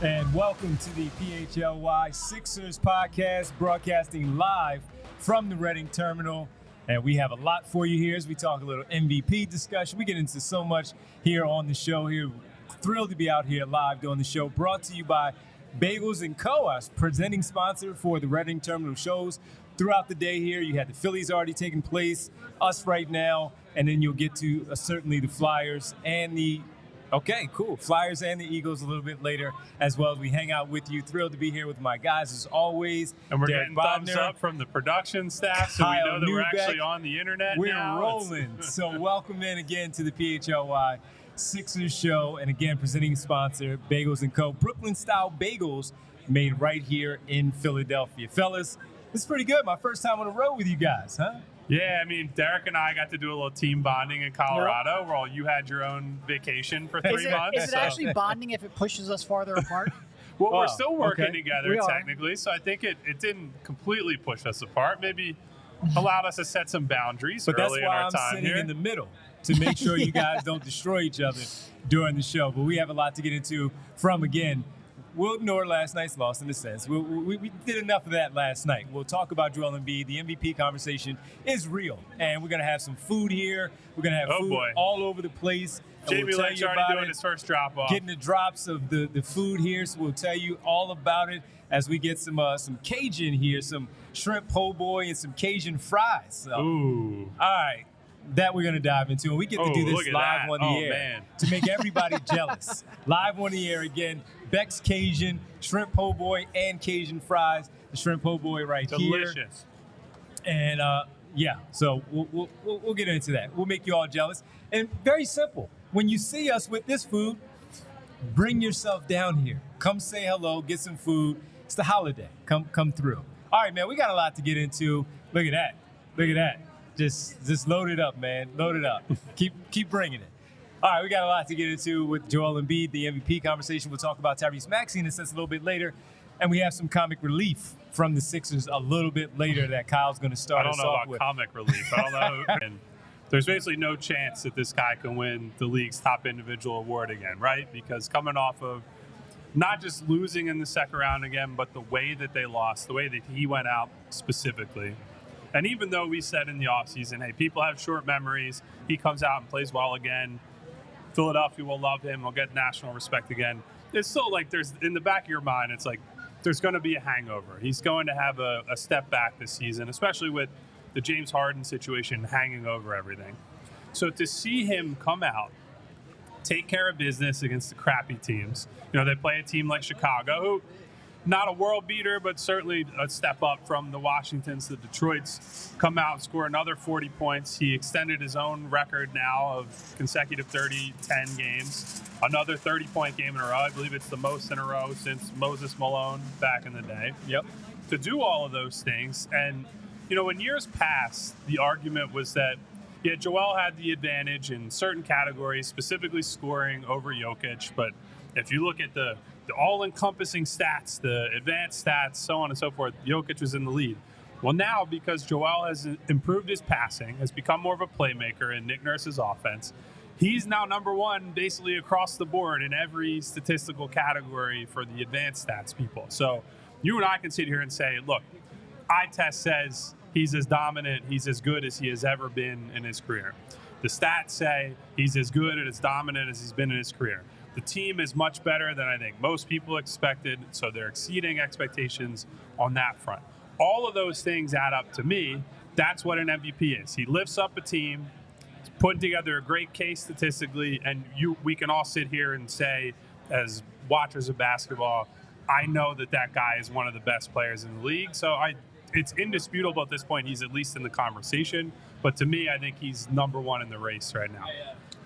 And welcome to the PHLY Sixers podcast, broadcasting live from the Reading Terminal. And we have a lot for you here as we talk a little MVP discussion. We get into so much here on the show here. Thrilled to be out here live doing the show. Brought to you by Bagels & Co., our presenting sponsor for the Reading Terminal shows. Throughout the day here, you had the Phillies already taking place, us right now, and then you'll get to certainly the Flyers and the Flyers and the Eagles a little bit later as well as we hang out with you. Thrilled to be here with my guys as always. And we're Derek getting Bodner, thumbs up from the production staff, so Kyle we know that Neubeck. we're actually on the internet We're now. rolling. So welcome in again to the PHLY Sixers show. And again, presenting sponsor, Bagels & Co. Brooklyn-style bagels made right here in Philadelphia. Fellas, this is pretty good. My first time on the road with you guys, huh? Yeah, I mean, Derek and I got to do a little team bonding in Colorado, where you had your own vacation for 3 months. Is it actually bonding if it pushes us farther apart? Well, we're still working together We are. technically, so I think it didn't completely push us apart. Maybe allowed us to set some boundaries But that's early why in our I'm time sitting here. in the middle, to make sure you guys don't destroy each other during the show. But we have a lot to get into from, again, we'll ignore last night's loss in a sense. We did enough of that last night. We'll talk about Joel Embiid. The MVP conversation is real. And we're going to have some food here. We're going to have food all over the place. Jamie Lane's already doing his first drop-off. Getting the drops of the food here. So we'll tell you all about it as we get some Cajun here, some shrimp po' boy and some Cajun fries. So, Ooh. all right. That we're going to dive into. And we get to do this live on the air man. to make everybody jealous. Live on the air again. Beck's Cajun, shrimp po' boy, and Cajun fries. The shrimp po' boy right here. Delicious. And, so we'll get into that. We'll make you all jealous. And very simple. When you see us with this food, bring yourself down here. Come say hello, get some food. It's the holiday. Come through. All right, man, we got a lot to get into. Look at that. Look at that. Just load it up, man. Load it up. Keep bringing it. All right, we got a lot to get into with Joel Embiid, the MVP conversation. We'll talk about Tyrese Maxey in a sense a little bit later. And we have some comic relief from the Sixers a little bit later that Kyle's going to start us off with. I don't know about comic relief. I don't know. And there's basically no chance that this guy can win the league's top individual award again, right? Because coming off of not just losing in the second round again, but the way that they lost, the way that he went out specifically. And even though we said in the offseason, hey, people have short memories, he comes out and plays well again, Philadelphia will love him, he'll get national respect again. It's still like there's, in the back of your mind, it's like there's going to be a hangover. He's going to have a step back this season, especially with the James Harden situation hanging over everything. So to see him come out, take care of business against the crappy teams, they play a team like Chicago, who, not a world beater, but certainly a step up from the Washingtons, the Detroits, come out and score another 40 points. He extended his own record now of consecutive 30-10 games, another 30-point game in a row. I believe it's the most in a row since Moses Malone back in the day. Yep. To do all of those things. And, in years past, the argument was that, Joel had the advantage in certain categories, specifically scoring over Jokic. But if you look at the all-encompassing stats, the advanced stats, so on and so forth, Jokic was in the lead. Well, now, because Joel has improved his passing, has become more of a playmaker in Nick Nurse's offense, he's now number one basically across the board in every statistical category for the advanced stats people. So you and I can sit here and say, look, eye test says he's as dominant, he's as good as he has ever been in his career. The stats say he's as good and as dominant as he's been in his career. The team is much better than I think most people expected, so they're exceeding expectations on that front. All of those things add up to me. That's what an MVP is. He lifts up a team, putting together a great case statistically, and we can all sit here and say, as watchers of basketball, I know that guy is one of the best players in the league. So it's indisputable at this point. He's at least in the conversation. But to me, I think he's number one in the race right now.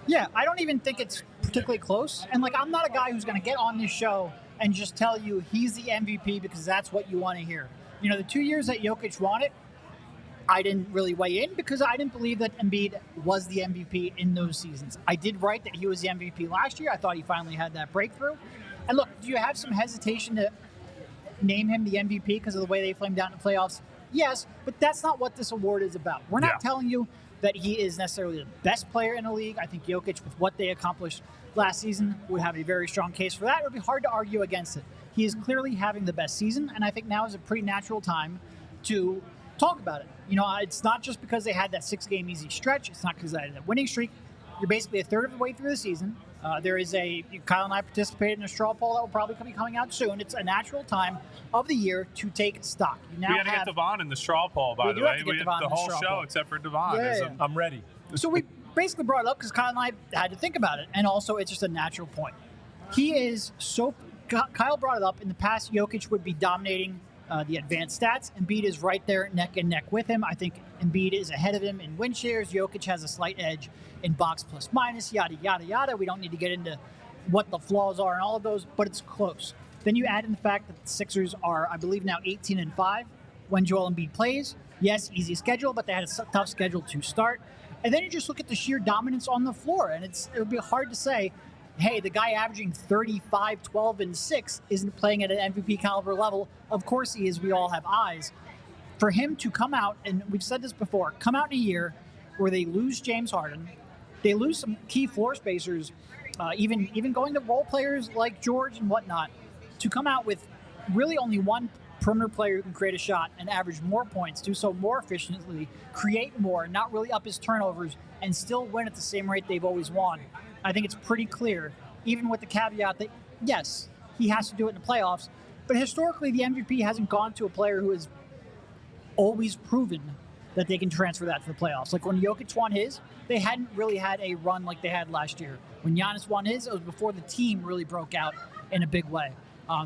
Yeah, I don't even think it's particularly close. And, I'm not a guy who's going to get on this show and just tell you he's the MVP because that's what you want to hear. The 2 years that Jokic won it, I didn't really weigh in because I didn't believe that Embiid was the MVP in those seasons. I did write that he was the MVP last year. I thought he finally had that breakthrough. And look, do you have some hesitation to name him the MVP because of the way they flamed out in the playoffs? Yes, but that's not what this award is about. We're not telling you that he is necessarily the best player in the league. I think Jokic, with what they accomplished last season, would have a very strong case for that. It would be hard to argue against it. He is clearly having the best season, and I think now is a pretty natural time to talk about it. You know, it's not just because they had that 6-game easy stretch. It's not because they had that winning streak. You're basically a third of the way through the season. Kyle and I participated in a straw poll that will probably be coming out soon. It's a natural time of the year to take stock. We got to get Devon in the straw poll, by the way. We have the whole show except for Devon. Yeah. I'm ready. So we basically brought it up because Kyle and I had to think about it, and also it's just a natural point. Kyle brought it up. In the past, Jokic would be dominating the advanced stats. Embiid is right there neck and neck with him. I think Embiid is ahead of him in win shares. Jokic has a slight edge in box plus minus, yada, yada, yada. We don't need to get into what the flaws are and all of those, but it's close. Then you add in the fact that the Sixers are, I believe, now 18-5 when Joel Embiid plays. Yes, easy schedule, but they had a tough schedule to start. And then you just look at the sheer dominance on the floor, and it would be hard to say, hey, the guy averaging 35, 12, and 6 isn't playing at an MVP caliber level. Of course he is. We all have eyes. For him to come out, and we've said this before, come out in a year where they lose James Harden, they lose some key floor spacers, even going to role players like George and whatnot, to come out with really only one perimeter player who can create a shot and average more points, do so more efficiently, create more, not really up his turnovers, and still win at the same rate they've always won. I think it's pretty clear, even with the caveat that, yes, he has to do it in the playoffs, but historically the MVP hasn't gone to a player who has always proven that they can transfer that to the playoffs. Like when Jokic won his, they hadn't really had a run like they had last year. When Giannis won his, it was before the team really broke out in a big way.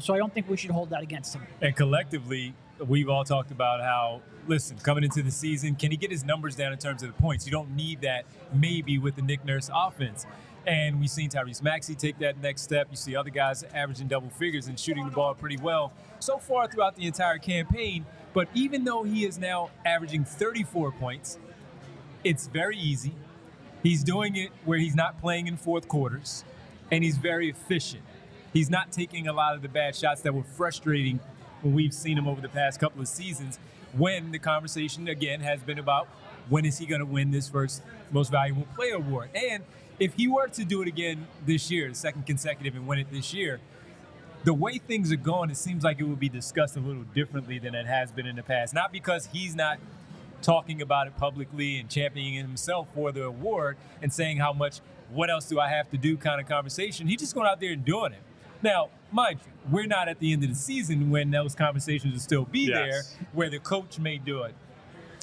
So I don't think we should hold that against him. And collectively, we've all talked about how, listen, coming into the season, can he get his numbers down in terms of the points? You don't need that maybe with the Nick Nurse offense. And we've seen Tyrese Maxey take that next step. You see other guys averaging double figures and shooting the ball pretty well so far throughout the entire campaign. But even though he is now averaging 34 points, it's very easy. He's doing it where he's not playing in fourth quarters, and he's very efficient. He's not taking a lot of the bad shots that were frustrating when we've seen him over the past couple of seasons, when the conversation, again, has been about when is he going to win this first most valuable player award. And if he were to do it again this year, the second consecutive, and win it this year, the way things are going, it seems like it would be discussed a little differently than it has been in the past. Not because he's not talking about it publicly and championing himself for the award and saying how much, what else do I have to do kind of conversation. He's just going out there and doing it. Now, mind you, we're not at the end of the season when those conversations will still be there, where the coach may do it,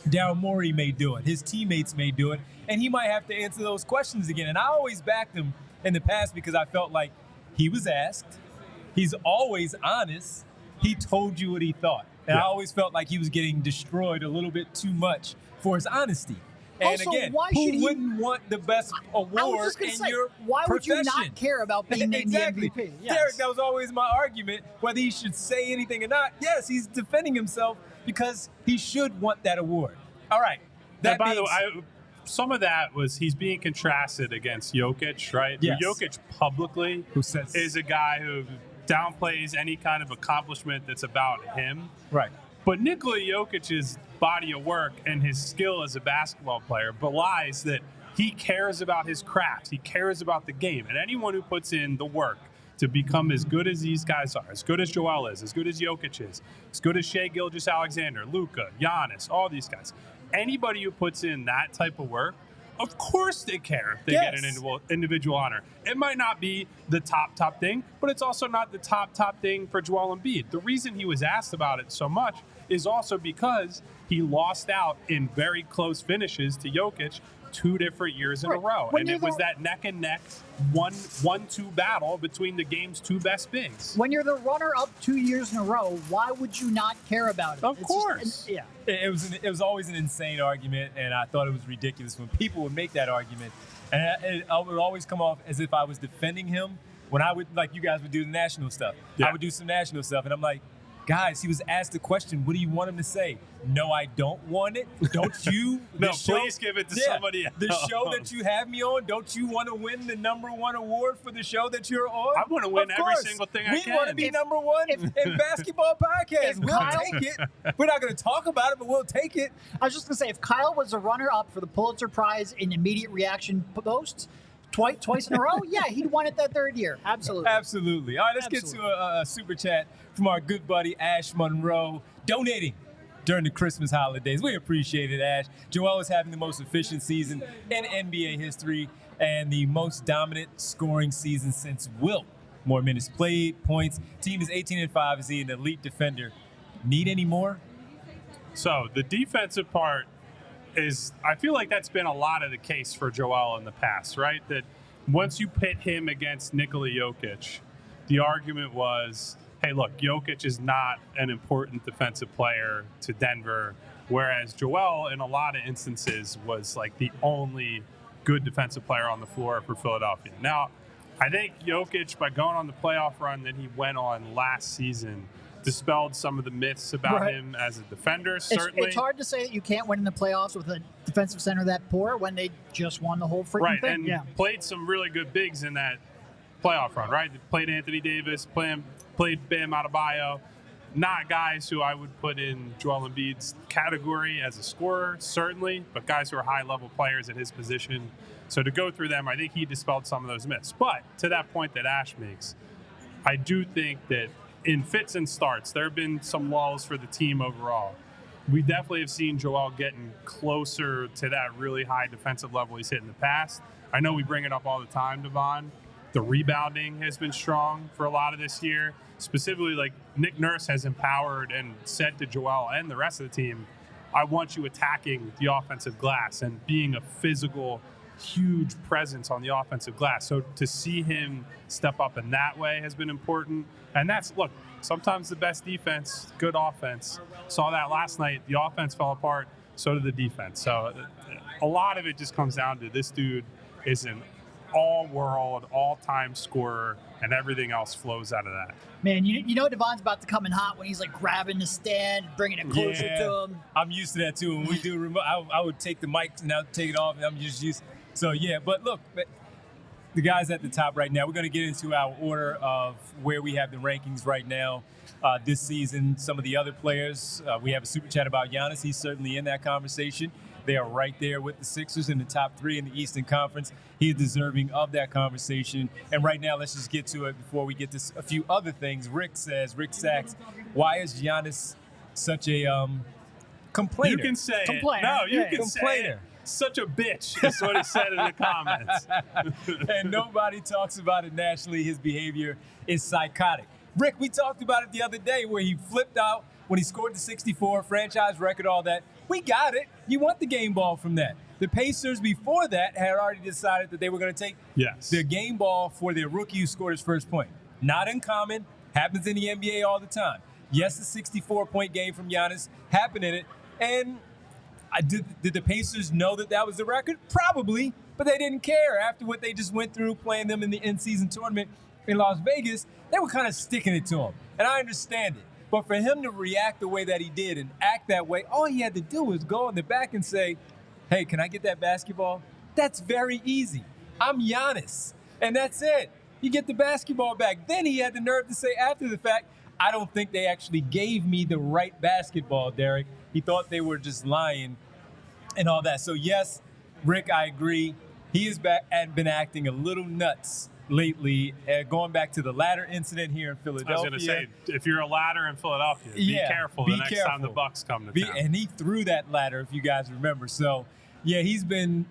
Daryl Morey may do it, his teammates may do it, and he might have to answer those questions again. And I always backed him in the past because I felt like he was asked, he's always honest, he told you what he thought. And I always felt like he was getting destroyed a little bit too much for his honesty. And also, again, who wouldn't want the best award in your why would profession? you not care about being named Exactly. the MVP? Yes. Derek, that was always my argument, whether he should say anything or not. Yes, he's defending himself because he should want that award. All right. That by the way, some of that was he's being contrasted against Jokic, right? Yes. Jokic publicly is a guy who downplays any kind of accomplishment that's about him. Right. But Nikola Jokic's body of work and his skill as a basketball player belies that he cares about his craft. He cares about the game. And anyone who puts in the work to become as good as these guys are, as good as Joel is, as good as Jokic is, as good as Shai Gilgeous-Alexander, Luka, Giannis, all these guys, anybody who puts in that type of work, of course they care if they get an individual honor. It might not be the top thing, but it's also not the top thing for Joel Embiid. The reason he was asked about it so much is also because he lost out in very close finishes to Jokic 2 different years in a row. And it was that neck and neck 1-2 battle between the game's 2 best bigs. When you're the runner-up 2 years in a row, why would you not care about it? Of course. It was always an insane argument, and I thought it was ridiculous when people would make that argument. And I would always come off as if I was defending him when I would, like you guys would do the national stuff. I would do some national stuff, and I'm like, Guys, he was asked the question, what do you want him to say? No, I don't want it. Don't you? No, please give it to somebody else. The show that you have me on, don't you want to win the #1 award for the show that you're on? I want to win every single thing I can. We want to be #1 in basketball podcasts. We'll take it. We're not going to talk about it, but we'll take it. I was just going to say, if Kyle was a runner-up for the Pulitzer Prize in immediate reaction posts twice in a row, yeah, he'd won it that third year. Absolutely. Absolutely. All right, let's get to a super chat from our good buddy Ash Monroe, donating during the Christmas holidays. We appreciate it, Ash. Joel is having the most efficient season in NBA history and the most dominant scoring season since Wilt. More minutes played, points. Team is 18-5. Is he an elite defender? Need any more? So the defensive part is, I feel like that's been a lot of the case for Joel in the past, right? That once you pit him against Nikola Jokic, the argument was, hey, look, Jokic is not an important defensive player to Denver, whereas Joel, in a lot of instances, was like the only good defensive player on the floor for Philadelphia. Now, I think Jokic, by going on the playoff run that he went on last season, dispelled some of the myths about him as a defender, certainly. It's hard to say that you can't win in the playoffs with a defensive center that poor when they just won the whole freaking thing. And played some really good bigs in that playoff run, right? They played Anthony Davis, played Bam Adebayo. Not guys who I would put in Joel Embiid's category as a scorer, certainly, but guys who are high-level players at his position. So to go through them, I think he dispelled some of those myths. But to that point that Ash makes, I do think that in fits and starts, there have been some lulls for the team overall. We definitely have seen Joel getting closer to that really high defensive level he's hit in the past. I know we bring it up all the time, Devon. The rebounding has been strong for a lot of this year. Specifically, like Nick Nurse has empowered and said to Joel and the rest of the team, I want you attacking the offensive glass and being a physical, huge presence on the offensive glass. So to see him step up in that way has been important. And that's, look, sometimes the best defense, good offense. Saw that last night. The offense fell apart. So did the defense. So a lot of it just comes down to this dude is an all-world, all-time scorer, and everything else flows out of that. Man, you know Devon's about to come in hot when he's like grabbing the stand, bringing it closer to him. I'm used to that too. When we do remote, I would take the mic and now take it off. And I'm just used. So yeah, but look, the guys at the top right now. We're going to get into our order of where we have the rankings right now this season. Some of the other players. We have a super chat about Giannis. He's certainly in that conversation. They are right there with the Sixers in the top 3 in the Eastern Conference. He is deserving of that conversation. And right now, let's just get to it before we get to a few other things. Rick Sachs, why is Giannis such a complainer? You can say complainer. it. No, you can say it. Such a bitch is what he said in the comments. And nobody talks about it nationally. His behavior is psychotic. Rick, we talked about it the other day where he flipped out when he scored the 64, franchise record, all that. We got it. You want the game ball from that. The Pacers before that had already decided that they were going to take the game ball for their rookie who scored his first point. Not uncommon. Happens in the NBA all the time. Yes, the 64-point game from Giannis happened in it. And did the Pacers know that was the record? Probably, but they didn't care. After what they just went through playing them in the in-season tournament in Las Vegas, they were kind of sticking it to him. And I understand it. But for him to react the way that he did and act that way, all he had to do was go in the back and say, hey, can I get that basketball? That's very easy. I'm Giannis. And that's it. You get the basketball back. Then he had the nerve to say after the fact, I don't think they actually gave me the right basketball, Derek. He thought they were just lying and all that. So, yes, Rick, I agree. He has been acting a little nuts lately, going back to the ladder incident here in Philadelphia. I was going to say, if you're a ladder in Philadelphia, be careful the next time the Bucks come to town. And he threw that ladder, if you guys remember. So, yeah, he's been,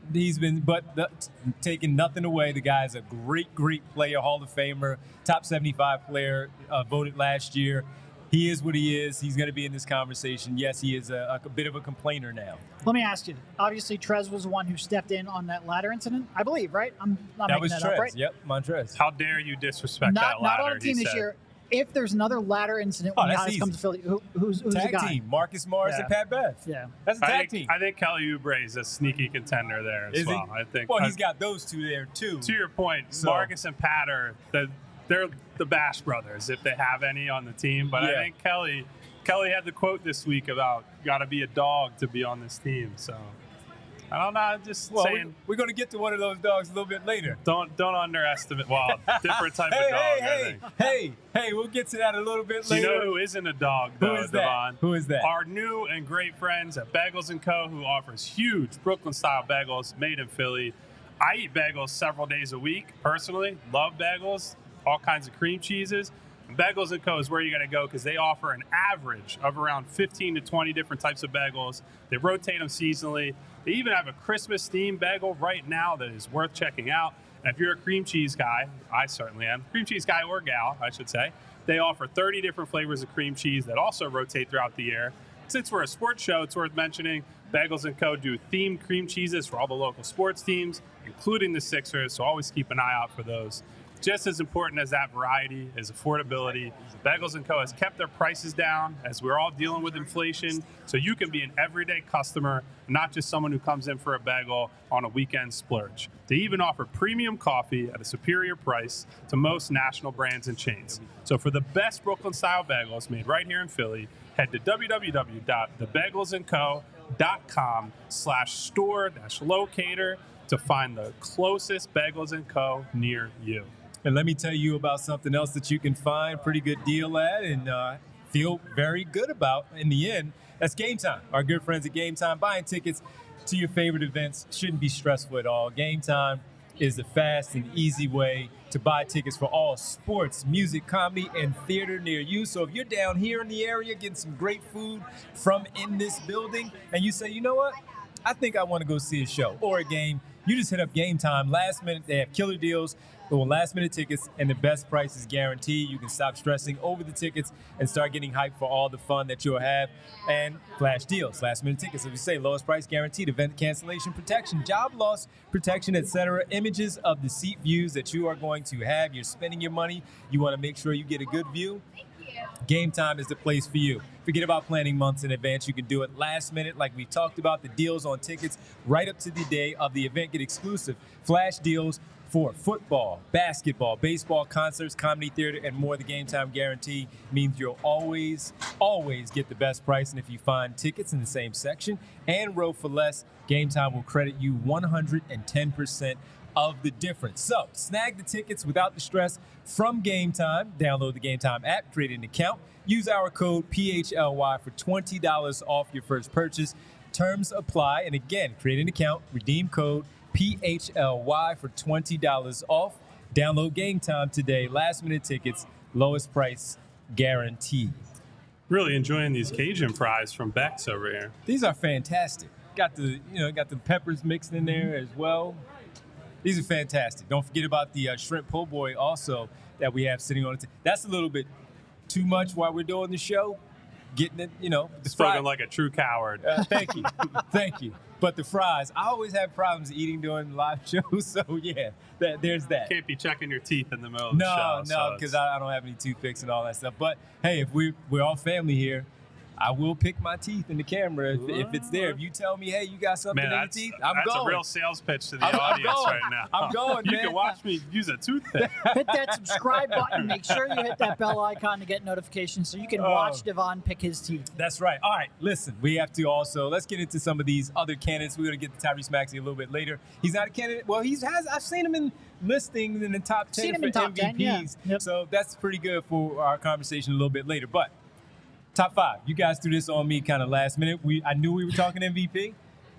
taking nothing away. The guy's a great, great player, Hall of Famer, top 75 player, voted last year. He is what he is. He's going to be in this conversation. Yes, he is a bit of a complainer now. Let me ask you. Obviously, Trez was the one who stepped in on that ladder incident, I believe, right? I'm not that making that Trez. up, right? Yep, Montrez. How dare you disrespect that ladder? Not on a team this year. If there's another ladder incident when Giannis comes to Philly, who's the guy? Tag team, Marcus Morris and Pat Bev. Yeah. That's a tag team. I think Kelly Oubre is a sneaky contender there as well. I think. Well, he's got those two there, too. To your point, Marcus and Pat are they're the Bash Brothers, if they have any on the team. But I think Kelly had the quote this week about got to be a dog to be on this team. So I don't know. I'm just saying. We're going to get to one of those dogs a little bit later. Don't underestimate. Well, different type of dog. I think. Hey, we'll get to that a little bit later. You know who isn't a dog, though, Devon? Who is that? Our new and great friends at Bagels & Co., who offers huge Brooklyn-style bagels made in Philly. I eat bagels several days a week, personally. Love bagels, all kinds of cream cheeses. And Bagels & Co. is where you're going to go because they offer an average of around 15 to 20 different types of bagels. They rotate them seasonally. They even have a Christmas-themed bagel right now that is worth checking out. And if you're a cream cheese guy, I certainly am, cream cheese guy or gal, I should say, they offer 30 different flavors of cream cheese that also rotate throughout the year. Since we're a sports show, it's worth mentioning Bagels & Co. do themed cream cheeses for all the local sports teams, including the Sixers, so always keep an eye out for those. Just as important as that variety is affordability. Bagels & Co. has kept their prices down as we're all dealing with inflation, so you can be an everyday customer, not just someone who comes in for a bagel on a weekend splurge. They even offer premium coffee at a superior price to most national brands and chains. So for the best Brooklyn-style bagels made right here in Philly, head to www.thebagelsandco.com/store-locator to find the closest Bagels & Co. near you. And let me tell you about something else that you can find pretty good deal at and feel very good about in the end. That's Game Time. Our good friends at Game Time. Buying tickets to your favorite events shouldn't be stressful at all. Game Time is the fast and easy way to buy tickets for all sports, music, comedy, and theater near you. So if you're down here in the area getting some great food from in this building and you say, you know what, I think I want to go see a show or a game, you just hit up Game Time. Last minute, they have killer deals on last-minute tickets, and the best price is guaranteed. You can stop stressing over the tickets and start getting hyped for all the fun that you'll have. And flash deals, last-minute tickets. As we say, lowest price guaranteed, event cancellation protection, job loss protection, etc. Images of the seat views that you are going to have. You're spending your money. You want to make sure you get a good view. Game Time is the place for you. Forget about planning months in advance. You can do it last minute like we talked about. The deals on tickets right up to the day of the event. Get exclusive flash deals for football, basketball, baseball, concerts, comedy, theater, and more. The Game Time guarantee means you'll always get the best price. And if you find tickets in the same section and row for less, Game Time will credit you 110% of the difference. So snag the tickets without the stress from Game Time. Download the Game Time app, create an account, use our code PHLY for $20 off your first purchase. Terms apply. And again, create an account, redeem code PHLY for $20 off. Download Game Time today. Last minute tickets, lowest price guaranteed. Really enjoying these Cajun fries from Beck's over here. These are fantastic. Got the peppers mixed in there as well. These are fantastic. Don't forget about the shrimp po' boy also that we have sitting on it. That's a little bit too much while we're doing the show. Getting it, the spoken like a true coward. Thank you. Thank you. But the fries, I always have problems eating during live shows, so yeah, there's that. Can't be checking your teeth in the middle of the show. No, because I don't have any toothpicks and all that stuff. But hey, if we're all family here, I will pick my teeth in the camera if it's there. If you tell me, hey, you got something in your teeth, I'm going. That's a real sales pitch to the audience right now. I'm going, man. You can watch me use a toothpick. Hit that subscribe button. Make sure you hit that bell icon to get notifications so you can watch Devon pick his teeth. That's right. All right, listen, we have to also, let's get into some of these other candidates. We're going to get to Tyrese Maxey a little bit later. He's not a candidate. Well, I've seen him in listings in the top 10 for top MVPs. 10, yeah. Yep. So that's pretty good for our conversation a little bit later. But top 5. You guys threw this on me kind of last minute. I knew we were talking MVP,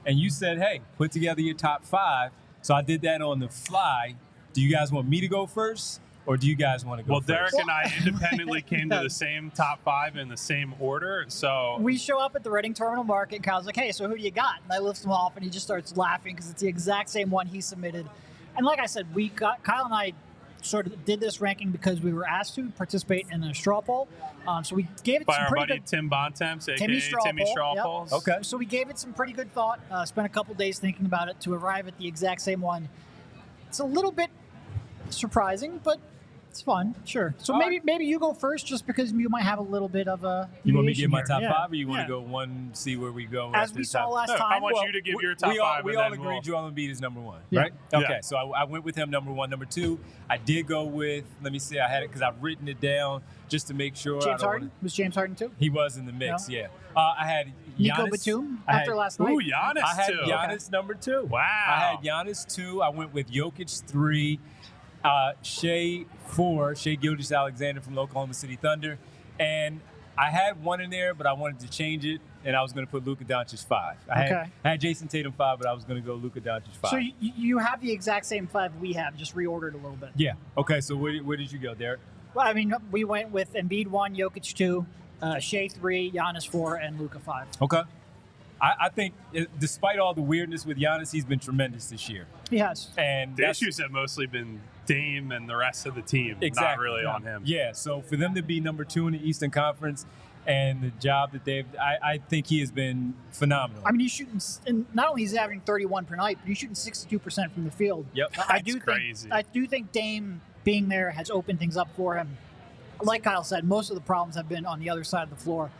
and you said, hey, put together your top 5. So I did that on the fly. Do you guys want me to go first, or do you guys want to go first? Well, Derek and I independently came to the same top 5 in the same order. So we show up at the Reading Terminal Market, and Kyle's like, hey, so who do you got? And I lift him off, and he just starts laughing because it's the exact same one he submitted. And like I said, Kyle and I sort of did this ranking because we were asked to participate in a straw poll. So we gave it by some our pretty buddy good... Tim Bontemps, a.k.a. Timmy Straw Straw Polls. Yep. Okay. So we gave it some pretty good thought, spent a couple days thinking about it to arrive at the exact same one. It's a little bit surprising, but It's fun, sure. So maybe you go first, just because you might have a little bit of a. You want me to give my here. top five, or you want to go one, see where we go? As we saw last time. I want you to give your top five. We all agreed Joel Embiid is number one, right? Yeah. Okay, so I went with him number one. Number two, I did go with, let me see, I had it because I've written it down just to make sure. James Harden? Was James Harden too? He was in the mix, No? yeah. I had Giannis. Nico Batum after last night? Ooh, Giannis I had too. Giannis number two. Wow. I had Giannis 2. I went with Jokic 3. Shai 4. Shai Gilgeous-Alexander from Oklahoma City Thunder. And I had 1 in there, but I wanted to change it, and I was going to put Luka Doncic 5. I had Jayson Tatum 5, but I was going to go Luka Doncic 5. So you have the exact same 5 we have, just reordered a little bit. Yeah. Okay, so where did you go, Derek? Well, I mean, we went with Embiid 1, Jokic 2, Shai 3, Giannis 4, and Luka 5. Okay. I think, despite all the weirdness with Giannis, he's been tremendous this year. He has. And the issues have mostly been Dame and the rest of the team, not really on him. Yeah, so for them to be number 2 in the Eastern Conference and the job that I think he has been phenomenal. I mean, he's shooting, and not only is he averaging 31 per night, but he's shooting 62% from the field. Yep. I do think Dame being there has opened things up for him. Like Kyle said, most of the problems have been on the other side of the floor.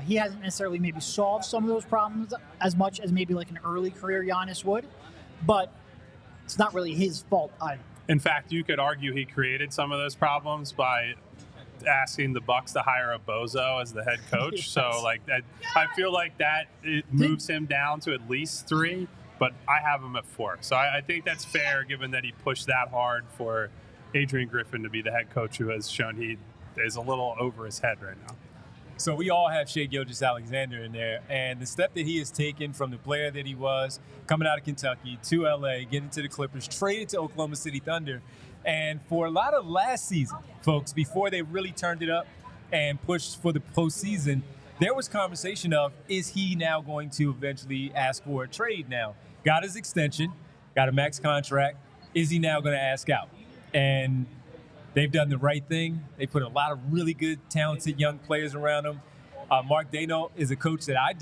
He hasn't necessarily maybe solved some of those problems as much as maybe like an early career Giannis would, but it's not really his fault either. In fact, you could argue he created some of those problems by asking the Bucks to hire a bozo as the head coach. Yes. So, like, I feel like that it moves him down to at least 3, but I have him at 4. So I think that's fair, given that he pushed that hard for Adrian Griffin to be the head coach, who has shown he is a little over his head right now. So we all have Shai Gilgeous-Alexander in there, and the step that he has taken from the player that he was, coming out of Kentucky to LA, getting to the Clippers, traded to Oklahoma City Thunder, and for a lot of last season, folks, before they really turned it up and pushed for the postseason, there was conversation of, is he now going to eventually ask for a trade now? Got his extension, got a max contract. Is he now going to ask out? And they've done the right thing. They put a lot of really good, talented young players around him. Mark Dano is a coach that I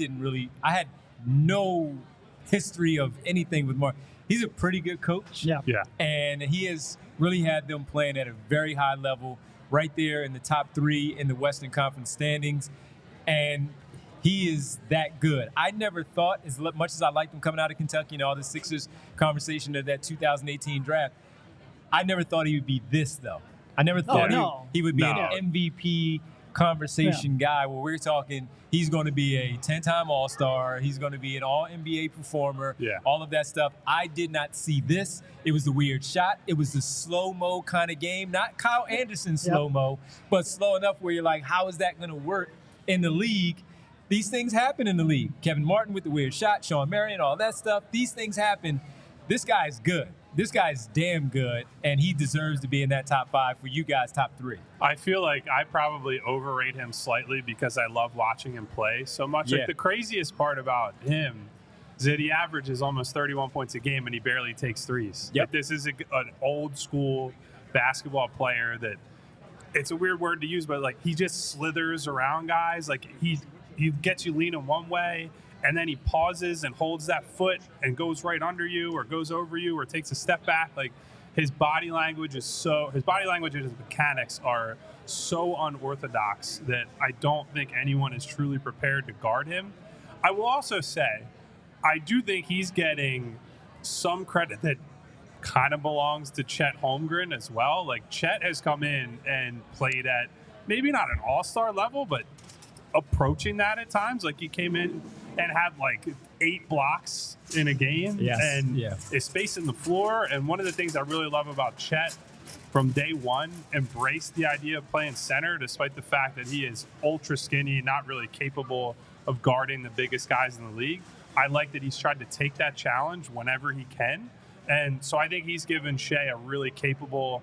had no history of anything with Mark. He's a pretty good coach. Yeah. And he has really had them playing at a very high level, right there in the top 3 in the Western Conference standings. And he is that good. I never thought, as much as I liked him coming out of Kentucky and all the Sixers conversation of that 2018 draft, I never thought he would be this, though. I never thought he would be an MVP conversation guy where we're talking he's going to be a 10-time All-Star, he's going to be an All-NBA performer, all of that stuff. I did not see this. It was the weird shot. It was the slow-mo kind of game, not Kyle Anderson slow-mo, but slow enough where you're like, how is that going to work in the league? These things happen in the league. Kevin Martin with the weird shot, Sean Marion, all that stuff. These things happen. This guy's good. This guy's damn good, and he deserves to be in that top 5 for you guys, top 3. I feel like I probably overrate him slightly because I love watching him play so much. Like, the craziest part about him is that he averages almost 31 points a game, and he barely takes threes. Yep. Like, this is an old-school basketball player that it's a weird word to use, but, like, he just slithers around guys. Like, he gets you leaning one way, and then he pauses and holds that foot and goes right under you or goes over you or takes a step back. Like, his body language and his mechanics are so unorthodox that I don't think anyone is truly prepared to guard him. I will also say, I do think he's getting some credit that kind of belongs to Chet Holmgren as well. Like, Chet has come in and played at maybe not an all-star level, but approaching that at times. Like, he came in and had like 8 blocks in a game and is spacing the floor. And one of the things I really love about Chet from day one, embraced the idea of playing center, despite the fact that he is ultra skinny, not really capable of guarding the biggest guys in the league. I like that he's tried to take that challenge whenever he can. And so I think he's given Shai a really capable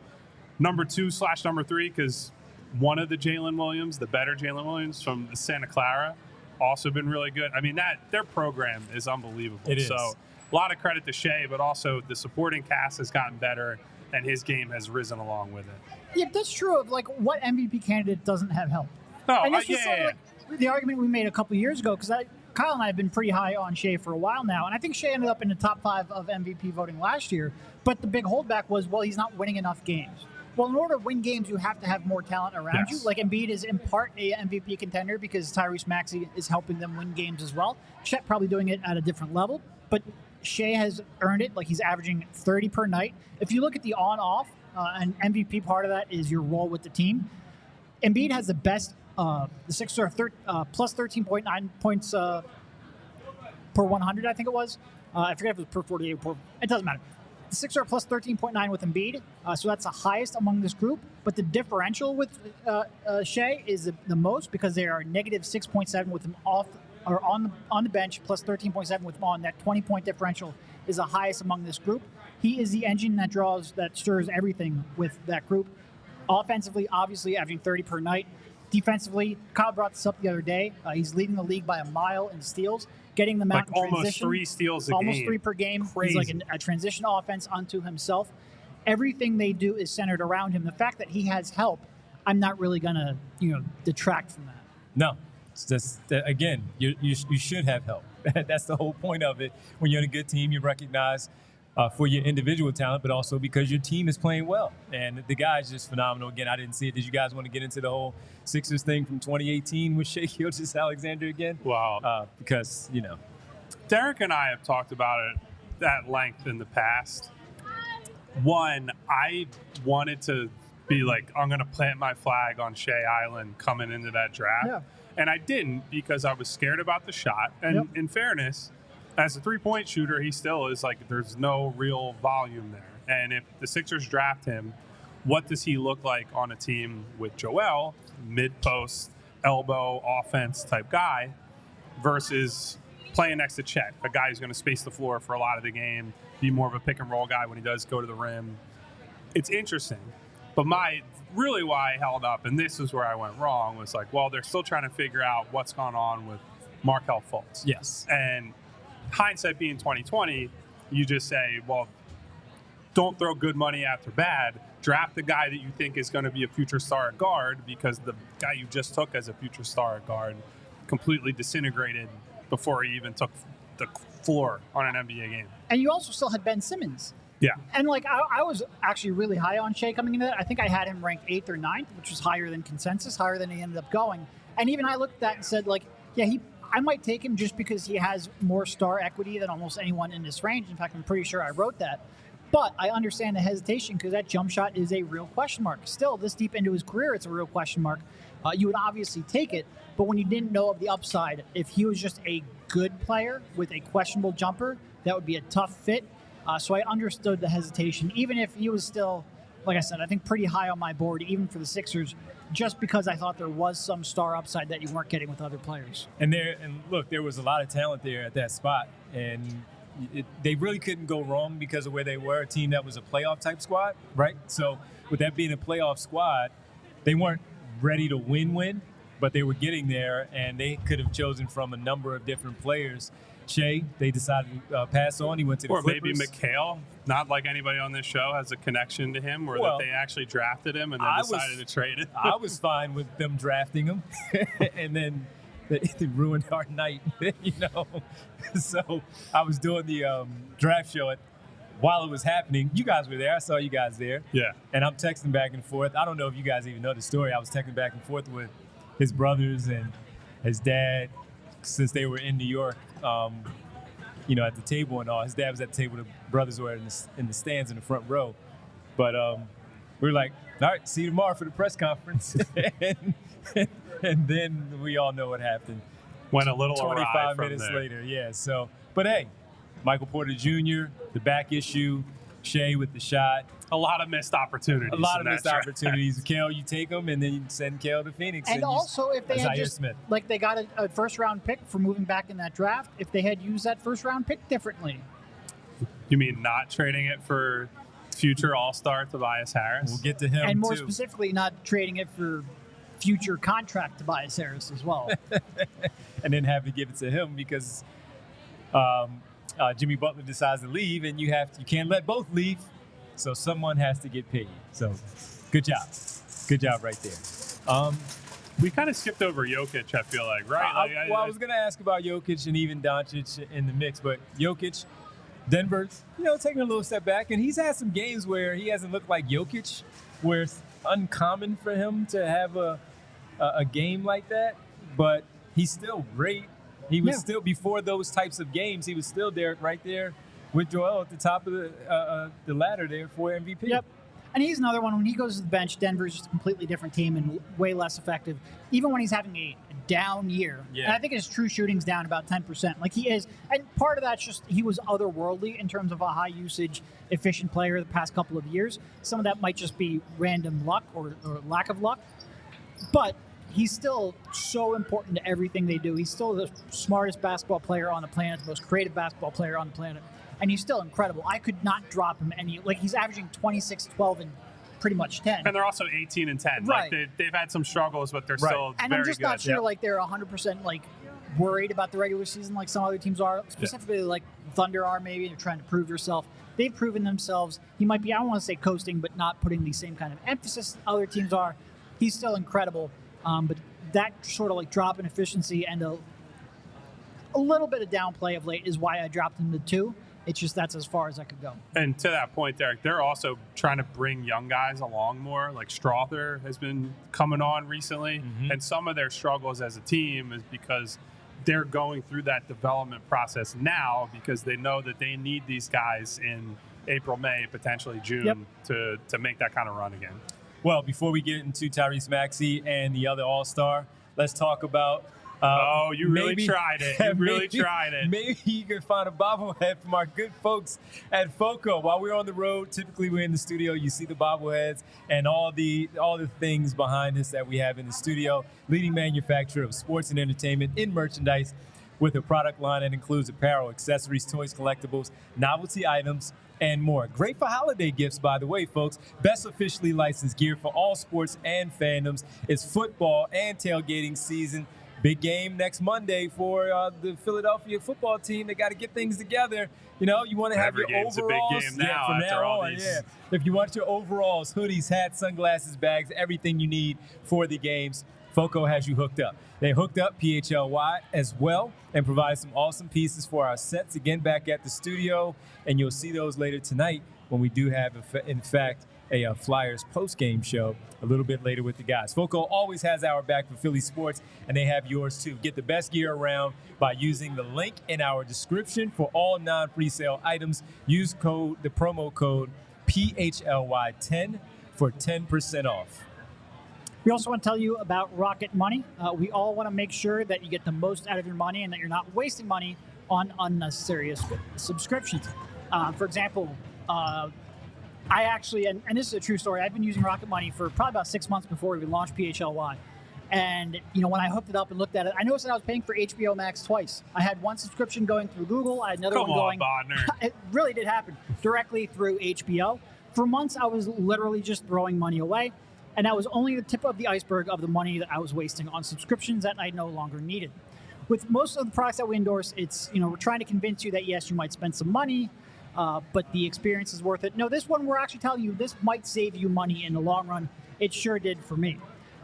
number 2/number 3, because one of the Jalen Williams, the better Jalen Williams from Santa Clara, also been really good. I mean, their program is unbelievable. It is. So a lot of credit to Shai, but also the supporting cast has gotten better, and his game has risen along with it. Yeah, that's true of, like, what MVP candidate doesn't have help. No, and this was sort of like the argument we made a couple years ago, because Kyle and I have been pretty high on Shai for a while now, and I think Shai ended up in the top 5 of MVP voting last year, but the big holdback was, well, he's not winning enough games. Well, in order to win games, you have to have more talent around you. Like Embiid is in part a MVP contender because Tyrese Maxey is helping them win games as well. Chet probably doing it at a different level, but Shai has earned it. Like he's averaging 30 per night. If you look at the on-off, an MVP part of that is your role with the team. Embiid has the best. The Sixers are plus 13.9 points per 100, I think it was. I forget if it was per 48 or per. It doesn't matter. The Sixers are plus 13.9 with Embiid, so that's the highest among this group. But the differential with Shai is the most because they are negative 6.7 with him off or on the bench, plus 13.7 with him on. That 20-point differential is the highest among this group. He is the engine that stirs everything with that group. Offensively, obviously, averaging 30 per night. Defensively, Kyle brought this up the other day. He's leading the league by a mile in steals, getting them out in almost transition. 3 steals a game. Almost 3 per game. Crazy. He's like a transition offense unto himself. Everything they do is centered around him. The fact that he has help, I'm not really going to detract from that. No. It's just, again, you should have help. That's the whole point of it. When you're in a good team, you recognize for your individual talent, but also because your team is playing well. And the guy's just phenomenal. Again, I didn't see it. Did you guys want to get into the whole Sixers thing from 2018 with Shai Gilgeous-Alexander again? Wow. Because, Derek and I have talked about it at length in the past. One, I wanted to be like, I'm going to plant my flag on Shai Island coming into that draft. Yeah. And I didn't because I was scared about the shot. And in fairness, as a three-point shooter, he still is like, there's no real volume there. And if the Sixers draft him, what does he look like on a team with Joel, mid-post, elbow, offense type guy, versus playing next to Chet, a guy who's going to space the floor for a lot of the game, be more of a pick-and-roll guy when he does go to the rim. It's interesting. But why I held up, and this is where I went wrong, was like, well, they're still trying to figure out what's going on with Markelle Fultz. Yes. And hindsight being 2020, you just say, well, don't throw good money after bad. Draft the guy that you think is going to be a future star at guard, because the guy you just took as a future star at guard completely disintegrated before he even took the floor on an NBA game. And you also still had Ben Simmons. Yeah. And I was actually really high on Shai coming into that. I think I had him ranked 8th or 9th, which was higher than consensus, higher than he ended up going. And even I looked at that and said, I might take him just because he has more star equity than almost anyone in this range. In fact, I'm pretty sure I wrote that. But I understand the hesitation because that jump shot is a real question mark. Still, this deep into his career, it's a real question mark. You would obviously take it, but when you didn't know of the upside, if he was just a good player with a questionable jumper, that would be a tough fit. So I understood the hesitation, even if he was still, like I said, I think pretty high on my board, even for the Sixers, just because I thought there was some star upside that you weren't getting with other players. And look, there was a lot of talent there at that spot, and they really couldn't go wrong because of where they were, a team that was a playoff type squad, right? So with that being a playoff squad, they weren't ready to win, but they were getting there, and they could have chosen from a number of different players. Shai, they decided to pass on. He went to the Clippers. Or maybe McHale, not like anybody on this show has a connection to him, or that they actually drafted him and then decided to trade it. I was fine with them drafting him, and then they ruined our night, So I was doing the draft show while it was happening. You guys were there. I saw you guys there. Yeah. And I'm texting back and forth. I don't know if you guys even know the story. I was texting back and forth with his brothers and his dad since they were in New York, at the table and all. His dad was at the table. The brothers were in the stands in the front row. But we were like, all right, see you tomorrow for the press conference. and then we all know what happened. Went a little 25 minutes later, yeah. So, but hey, Michael Porter Jr., the back issue, Shai with the shot. A lot of missed opportunities. Opportunities. Kale, you take them, and then you send Kale to Phoenix. And also, if they had they got a first-round pick for moving back in that draft, if they had used that first-round pick differently. You mean not trading it for future All-Star Tobias Harris? We'll get to him, and more specifically, not trading it for future contract Tobias Harris as well. And then have to give it to him because Jimmy Butler decides to leave, and you can't let both leave. So someone has to get paid. So good job right there. We kind of skipped over Jokic, I feel like, right? I was going to ask about Jokic and even Doncic in the mix, but Jokic, Denver's, taking a little step back, and he's had some games where he hasn't looked like Jokic, where it's uncommon for him to have a game like that, but he's still great. He was still, before those types of games, he was still there, right there with Joel at the top of the ladder there for MVP. Yep. And he's another one. When he goes to the bench, Denver's just a completely different team and way less effective, even when he's having a down year. Yeah. And I think his true shooting's down about 10%. Like he is. And part of that's just he was otherworldly in terms of a high usage, efficient player the past couple of years. Some of that might just be random luck or lack of luck. But he's still so important to everything they do. He's still the smartest basketball player on the planet, the most creative basketball player on the planet. And he's still incredible. I could not drop him any. Like, he's averaging 26, 12, and pretty much 10. And they're also 18 and 10. Right. Like they've had some struggles, but they're still and very I'm just good. not sure, like, they're 100%, like, worried about the regular season like some other teams are. Specifically, like, Thunder are maybe. They're trying to prove yourself. They've proven themselves. He might be, I don't want to say coasting, but not putting the same kind of emphasis other teams are. He's still incredible. But that sort of, like, drop in efficiency and a little bit of downplay of late is why I dropped him to 2. It's just that's as far as I could go. And to that point, Derek, they're also trying to bring young guys along more. Like Strother has been coming on recently. Mm-hmm. And some of their struggles as a team is because they're going through that development process now because they know that they need these guys in April, May, potentially June to make that kind of run again. Well, before we get into Tyrese Maxey and the other All-Star, let's talk about you really tried it. You really tried it. Maybe you can find a bobblehead from our good folks at FOCO. While we're on the road, typically we're in the studio. You see the bobbleheads and all the things behind us that we have in the studio. Leading manufacturer of sports and entertainment in merchandise with a product line that includes apparel, accessories, toys, collectibles, novelty items, and more. Great for holiday gifts, by the way, folks. Best officially licensed gear for all sports and fandoms. It's football and tailgating season. Big game next Monday for the Philadelphia football team. They got to get things together. You want to have Every your game's overalls. a big game now from after now all on, these. If you want your overalls, hoodies, hats, sunglasses, bags, everything you need for the games, FOCO has you hooked up. They hooked up PHLY as well and provide some awesome pieces for our sets. Again, back at the studio, and you'll see those later tonight when we do have, in fact, a Flyers post-game show a little bit later with the guys. FOCO always has our back for Philly sports, and they have yours too. Get the best gear around by using the link in our description for all non-presale items. Use the promo code PHLY10 for 10% off. We also want to tell you about Rocket Money. We all want to make sure that you get the most out of your money and that you're not wasting money on unnecessary subscriptions. For example, I actually, and this is a true story, I've been using Rocket Money for probably about 6 months before we even launched PHLY. And, when I hooked it up and looked at it, I noticed that I was paying for HBO Max twice. I had one subscription going through Google. I had another one going. Bodner. It really did happen. Directly through HBO. For months, I was literally just throwing money away. And that was only the tip of the iceberg of the money that I was wasting on subscriptions that I no longer needed. With most of the products that we endorse, it's, we're trying to convince you that, yes, you might spend some money, but the experience is worth it. No, this one, we're actually telling you this might save you money in the long run. It sure did for me.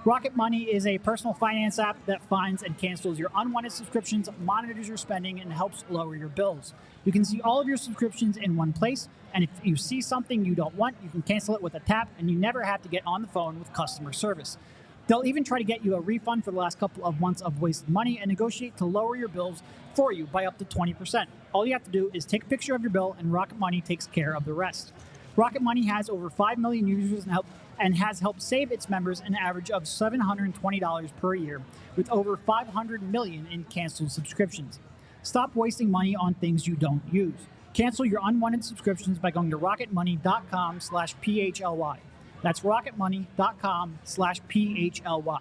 Rocket Money is a personal finance app that finds and cancels your unwanted subscriptions, monitors your spending, and helps lower your bills. You can see all of your subscriptions in one place, and if you see something you don't want, you can cancel it with a tap, and you never have to get on the phone with customer service. They'll even try to get you a refund for the last couple of months of wasted money and negotiate to lower your bills for you by up to 20%. All you have to do is take a picture of your bill, and Rocket Money takes care of the rest. Rocket Money has over 5 million users and has helped save its members an average of $720 per year, with over 500 million in canceled subscriptions. Stop wasting money on things you don't use. Cancel your unwanted subscriptions by going to rocketmoney.com/PHLY. That's rocketmoney.com/PHLY.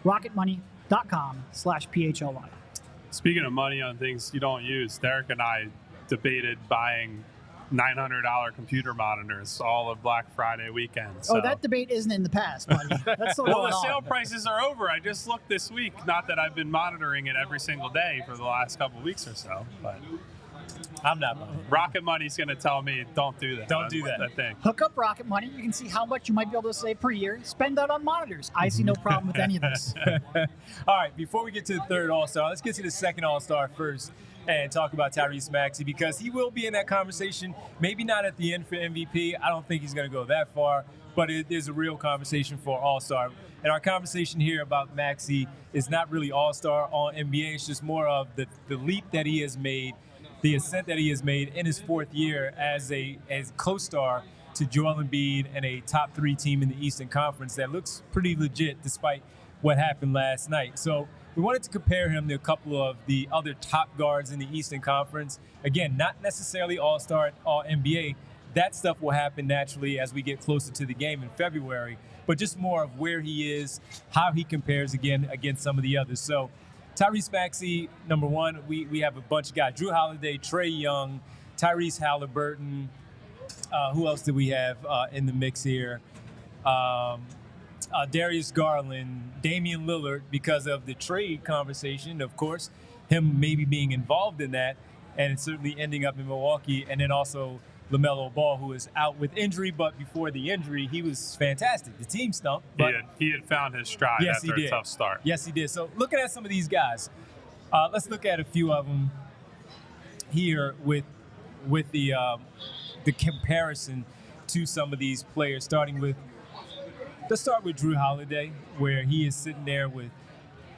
rocketmoney.com/PHLY. Speaking of money on things you don't use, Derek and I debated buying $900 computer monitors all of Black Friday weekend. So. Oh, that debate isn't in the past, buddy. That's still well, going the on. sale prices are over. I just looked this week. Not that I've been monitoring it every single day for the last couple of weeks or so, but I'm not buying it. Rocket Money's going to tell me, don't do that. Don't do that. That thing. Hook up Rocket Money. You can see how much you might be able to save per year. Spend that on monitors. I see no problem with any of this. All right, before we get to the third All-Star, let's get to the second All-Star first and talk about Tyrese Maxey, because he will be in that conversation. Maybe not at the end for MVP. I don't think he's going to go that far, but it is a real conversation for All-Star. And our conversation here about Maxey is not really All-Star on NBA. It's just more of the leap that he has made, the ascent that he has made in his fourth year as co-star to Joel Embiid and a top 3 team in the Eastern Conference that looks pretty legit despite what happened last night. So we wanted to compare him to a couple of the other top guards in the Eastern Conference. Again, not necessarily All-Star, All-NBA. That stuff will happen naturally as we get closer to the game in February, but just more of where he is, how he compares again against some of the others. So Tyrese Maxey, number one, we have a bunch of guys. Drew Holiday, Trae Young, Tyrese Halliburton. Who else do we have in the mix here? Darius Garland, Damian Lillard, because of the trade conversation, of course, him maybe being involved in that, and certainly ending up in Milwaukee, and then also LaMelo Ball, who is out with injury, but before the injury, he was fantastic. The team stunk. But He had found his stride after a tough start. Yes, he did. So looking at some of these guys, let's look at a few of them here with the comparison to some of these players, let's start with Drew Holiday, where he is sitting there with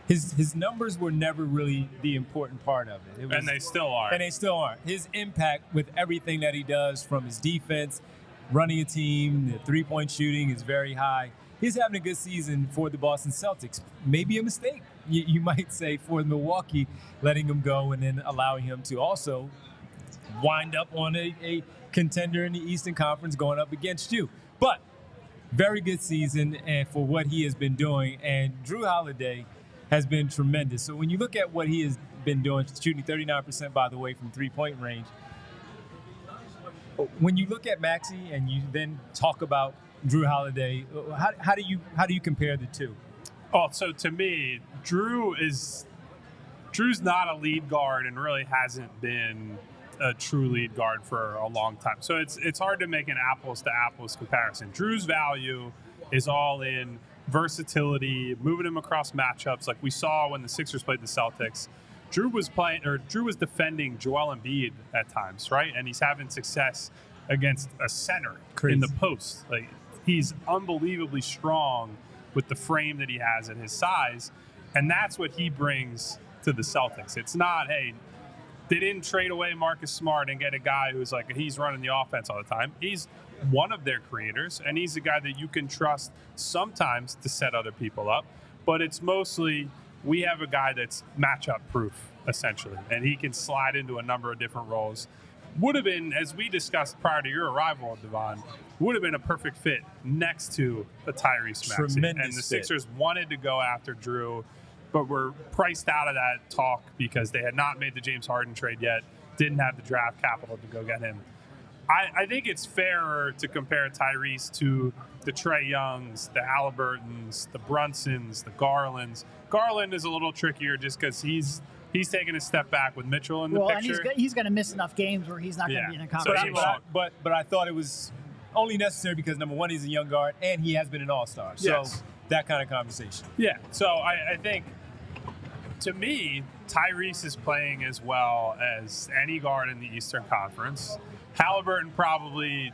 his numbers were never really the important part of it. And they still aren't. And they still aren't. His impact with everything that he does, from his defense, running a team, the three-point shooting is very high. He's having a good season for the Boston Celtics. Maybe a mistake, you might say, for Milwaukee, letting him go and then allowing him to also wind up on a contender in the Eastern Conference going up against you. But very good season and for what he has been doing. And Drew Holiday has been tremendous. So when you look at what he has been doing, shooting 39%, by the way, from three-point range, when you look at Maxey and you then talk about Drew Holiday, how do you compare the two? Oh, so to me, Drew's not a lead guard and really hasn't been a true lead guard for a long time. So it's hard to make an apples to apples comparison. Drew's value is all in versatility, moving him across matchups, like we saw when the Sixers played the Celtics. Drew was defending Joel Embiid at times, right? And he's having success against a center in the post. Like, he's unbelievably strong with the frame that he has and his size, and that's what he brings to the Celtics. It's not, hey, they didn't trade away Marcus Smart and get a guy who's like, he's running the offense all the time. He's one of their creators, and he's a guy that you can trust sometimes to set other people up. But it's mostly, we have a guy that's matchup proof, essentially, and he can slide into a number of different roles. Would have been, as we discussed prior to your arrival, Devon, would have been a perfect fit next to a Tyrese Maxey. Tremendous and the fit. Sixers wanted to go after Drew, but were priced out of that talk because they had not made the James Harden trade yet, didn't have the draft capital to go get him. I think it's fairer to compare Tyrese to the Trae Youngs, the Halliburtons, the Brunsons, the Garlands. Garland is a little trickier just because he's taking a step back with Mitchell in the picture. And he's going to miss enough games where he's not going to be in a conversation. But I thought it was only necessary because, number one, he's a young guard, and he has been an all-star. So that kind of conversation. Yeah, so I think, to me, Tyrese is playing as well as any guard in the Eastern Conference. Halliburton probably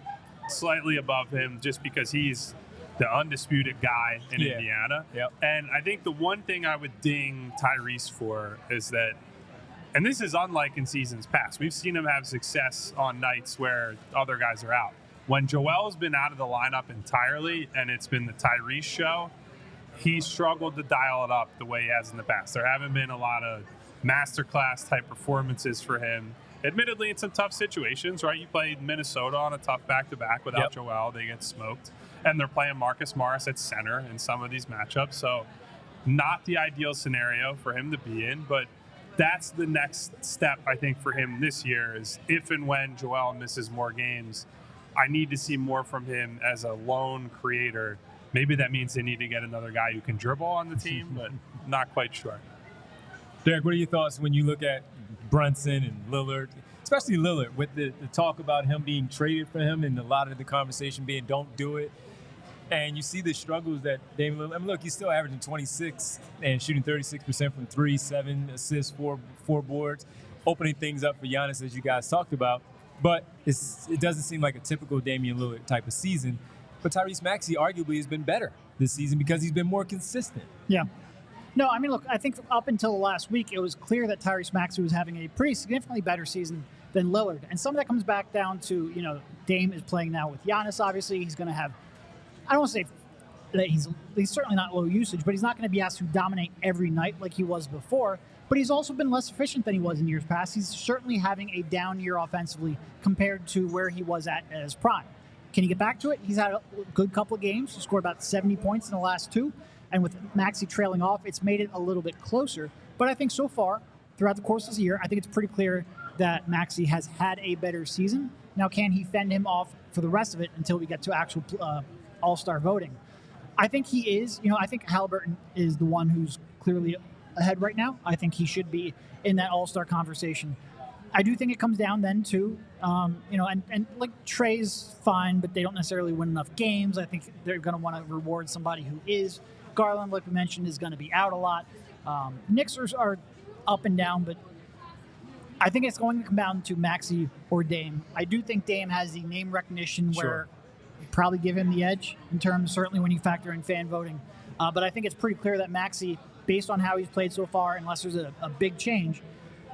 slightly above him just because he's the undisputed guy in Indiana. Yep. And I think the one thing I would ding Tyrese for is that, and this is unlike in seasons past, we've seen him have success on nights where other guys are out. When Joel's been out of the lineup entirely and it's been the Tyrese show, he struggled to dial it up the way he has in the past. There haven't been a lot of masterclass type performances for him. Admittedly, in some tough situations, right? You played Minnesota on a tough back-to-back without Joel. They get smoked. And they're playing Marcus Morris at center in some of these matchups. So not the ideal scenario for him to be in, but that's the next step, I think, for him this year is if and when Joel misses more games, I need to see more from him as a lone creator. Maybe that means they need to get another guy who can dribble on the team, but not quite sure. Derek, what are your thoughts when you look at Brunson and Lillard, especially Lillard, with the talk about him being traded for him and a lot of the conversation being don't do it. And you see the struggles that Damian Lillard, I mean, look, he's still averaging 26 and shooting 36% from 3, 7 assists, 4 boards, opening things up for Giannis, as you guys talked about. But it doesn't seem like a typical Damian Lillard type of season. But Tyrese Maxey arguably has been better this season because he's been more consistent. Yeah. No, I mean, look, I think up until last week, it was clear that Tyrese Maxey was having a pretty significantly better season than Lillard. And some of that comes back down to, Dame is playing now with Giannis, obviously. He's going to have, I don't want to say that he's certainly not low usage, but he's not going to be asked to dominate every night like he was before. But he's also been less efficient than he was in years past. He's certainly having a down year offensively compared to where he was at his prime. Can he get back to it? He's had a good couple of games. He scored about 70 points in the last 2. And with Maxey trailing off, it's made it a little bit closer. But I think so far, throughout the course of the year, I think it's pretty clear that Maxey has had a better season. Now, can he fend him off for the rest of it until we get to actual all-star voting? I think he is. I think Haliburton is the one who's clearly ahead right now. I think he should be in that all-star conversation. I do think it comes down then to, and like Trey's fine, but they don't necessarily win enough games. I think they're going to want to reward somebody who is. Garland, like we mentioned, is going to be out a lot. Knicks are up and down, but I think it's going to come down to Maxey or Dame. I do think Dame has the name recognition where you probably give him the edge in terms, certainly when you factor in fan voting. But I think it's pretty clear that Maxey, based on how he's played so far, unless there's a big change,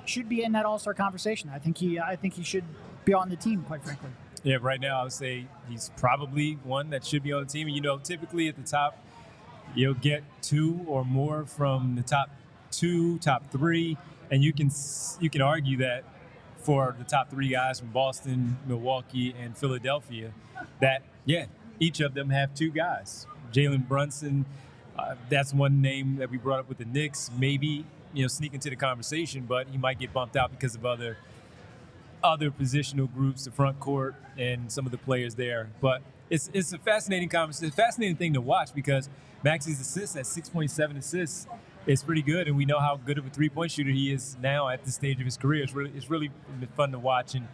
should be in that all-star conversation. I think he should be on the team, quite frankly. Yeah, right now I would say he's probably one that should be on the team. And, typically at the top, you'll get 2 or more from the top 2, top 3, and you can argue that for the top 3 guys from Boston, Milwaukee, and Philadelphia, that each of them have 2 guys. Jalen Brunson, that's one name that we brought up with the Knicks. Maybe sneak into the conversation, but he might get bumped out because of other positional groups, the front court, and some of the players there. But it's a fascinating conversation, fascinating thing to watch because Maxey's assists at 6.7 assists is pretty good, and we know how good of a three-point shooter he is now at this stage of his career. It's really fun to watch and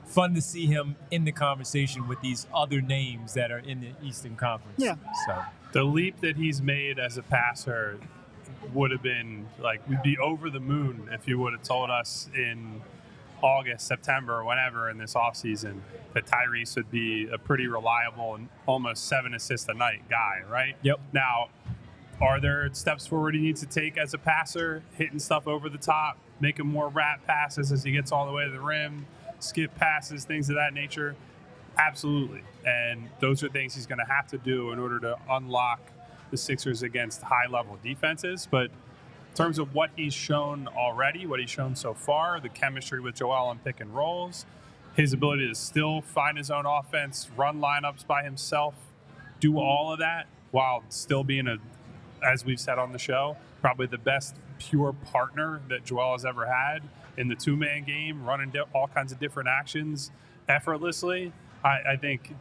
fun to see him in the conversation with these other names that are in the Eastern Conference. Yeah. So the leap that he's made as a passer would have been we'd be over the moon if you would have told us in August, September, or whenever in this offseason that Tyrese would be a pretty reliable and almost 7 assists a night guy, right? Yep. Now, are there steps forward he needs to take as a passer, hitting stuff over the top, making more wrap passes as he gets all the way to the rim, skip passes, things of that nature? Absolutely. And those are things he's going to have to do in order to unlock the Sixers against high-level defenses. But in terms of what he's shown already, what he's shown so far, the chemistry with Joel on pick and rolls, his ability to still find his own offense, run lineups by himself, do all of that while still being as we've said on the show, probably the best pure partner that Joel has ever had in the 2-man game, running all kinds of different actions effortlessly. I think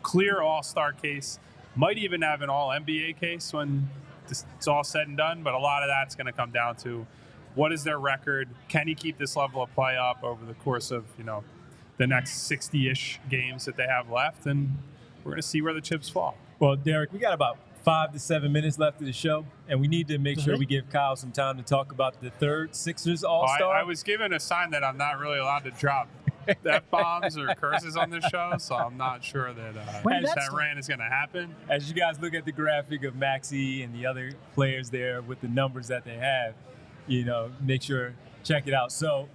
clear all-star case, might even have an all-NBA case when it's all said and done, but a lot of that's going to come down to what is their record? Can he keep this level of play up over the course of, the next 60-ish games that they have left? And we're going to see where the chips fall. Well, Derek, we got about 5 to 7 minutes left of the show, and we need to make sure we give Kyle some time to talk about the third Sixers All-Star. I was given a sign that I'm not really allowed to drop F-bombs or curses on this show, so I'm not sure that that rant is going to happen. As you guys look at the graphic of Maxey and the other players there with the numbers that they have, make sure, check it out. So,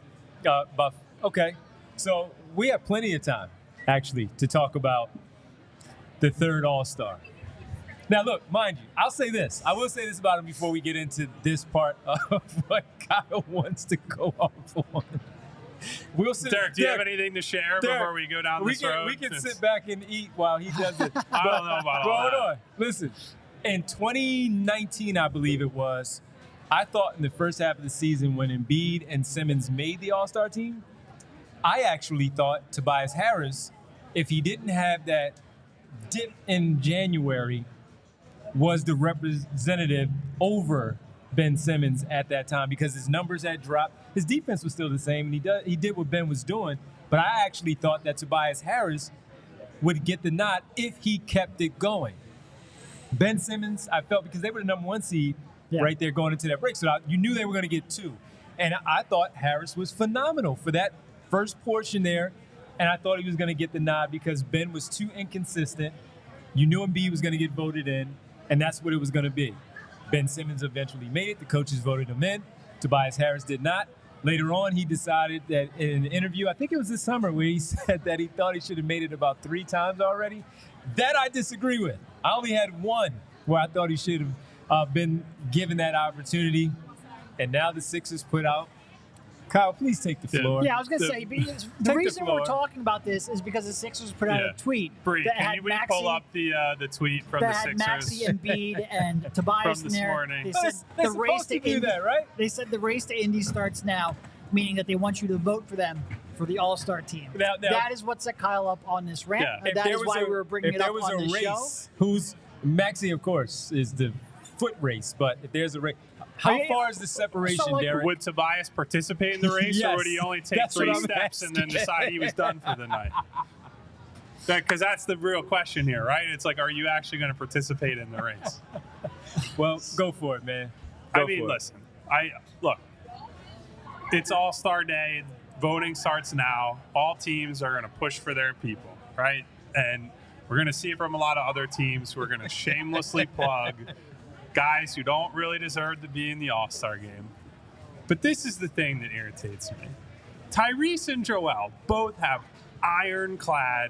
so we have plenty of time, actually, to talk about the third All-Star. Now, look, mind you, I'll say this. I will say this about him before we get into this part of what Kyle wants to go off on. Derek, do you have anything to share before we go down this road? We can sit back and eat while he does it. I don't know about all that. Hold on. Listen, in 2019, I believe it was, I thought in the first half of the season when Embiid and Simmons made the All-Star team, I actually thought Tobias Harris, if he didn't have that dip in January, was the representative over Ben Simmons at that time because his numbers had dropped. His defense was still the same, and he did what Ben was doing. But I actually thought that Tobias Harris would get the nod if he kept it going. Ben Simmons, I felt, because they were the number 1 seed right there going into that break, so you knew they were going to get 2. And I thought Harris was phenomenal for that first portion there, and I thought he was going to get the nod because Ben was too inconsistent. You knew Embiid was going to get voted in, and that's what it was going to be. Ben Simmons eventually made it. The coaches voted him in. Tobias Harris did not. Later on, he decided that in an interview, I think it was this summer, where he said that he thought he should have made it about 3 times already. That I disagree with. I only had one where I thought he should have been given that opportunity. And now the Sixers put out. Kyle, please take the floor. Yeah, I was going to say, the reason we're talking about this is because the Sixers put out a tweet. Bree, can you pull up the tweet from the Sixers? Maxey, Embiid, and Tobias from this morning. They said the race to do that, right? They said the race to Indy starts now, meaning that they want you to vote for them for the All-Star team. Now, that is what set Kyle up on this rant. Yeah. That is why we were bringing it up on this show. Who's Maxey, of course, is the foot race, but if there's a race, how far is the separation, Derek? Would Tobias participate in the race, yes, or would he only take 3 steps and then decide he was done for the night? Because that's the real question here, right? It's like, are you actually going to participate in the race? Well, go for it, man. Listen. Look. It's All-Star Day. Voting starts now. All teams are going to push for their people, right? And we're going to see it from a lot of other teams who are going to shamelessly plug guys who don't really deserve to be in the All-Star game. But this is the thing that irritates me. Tyrese and Joel both have ironclad,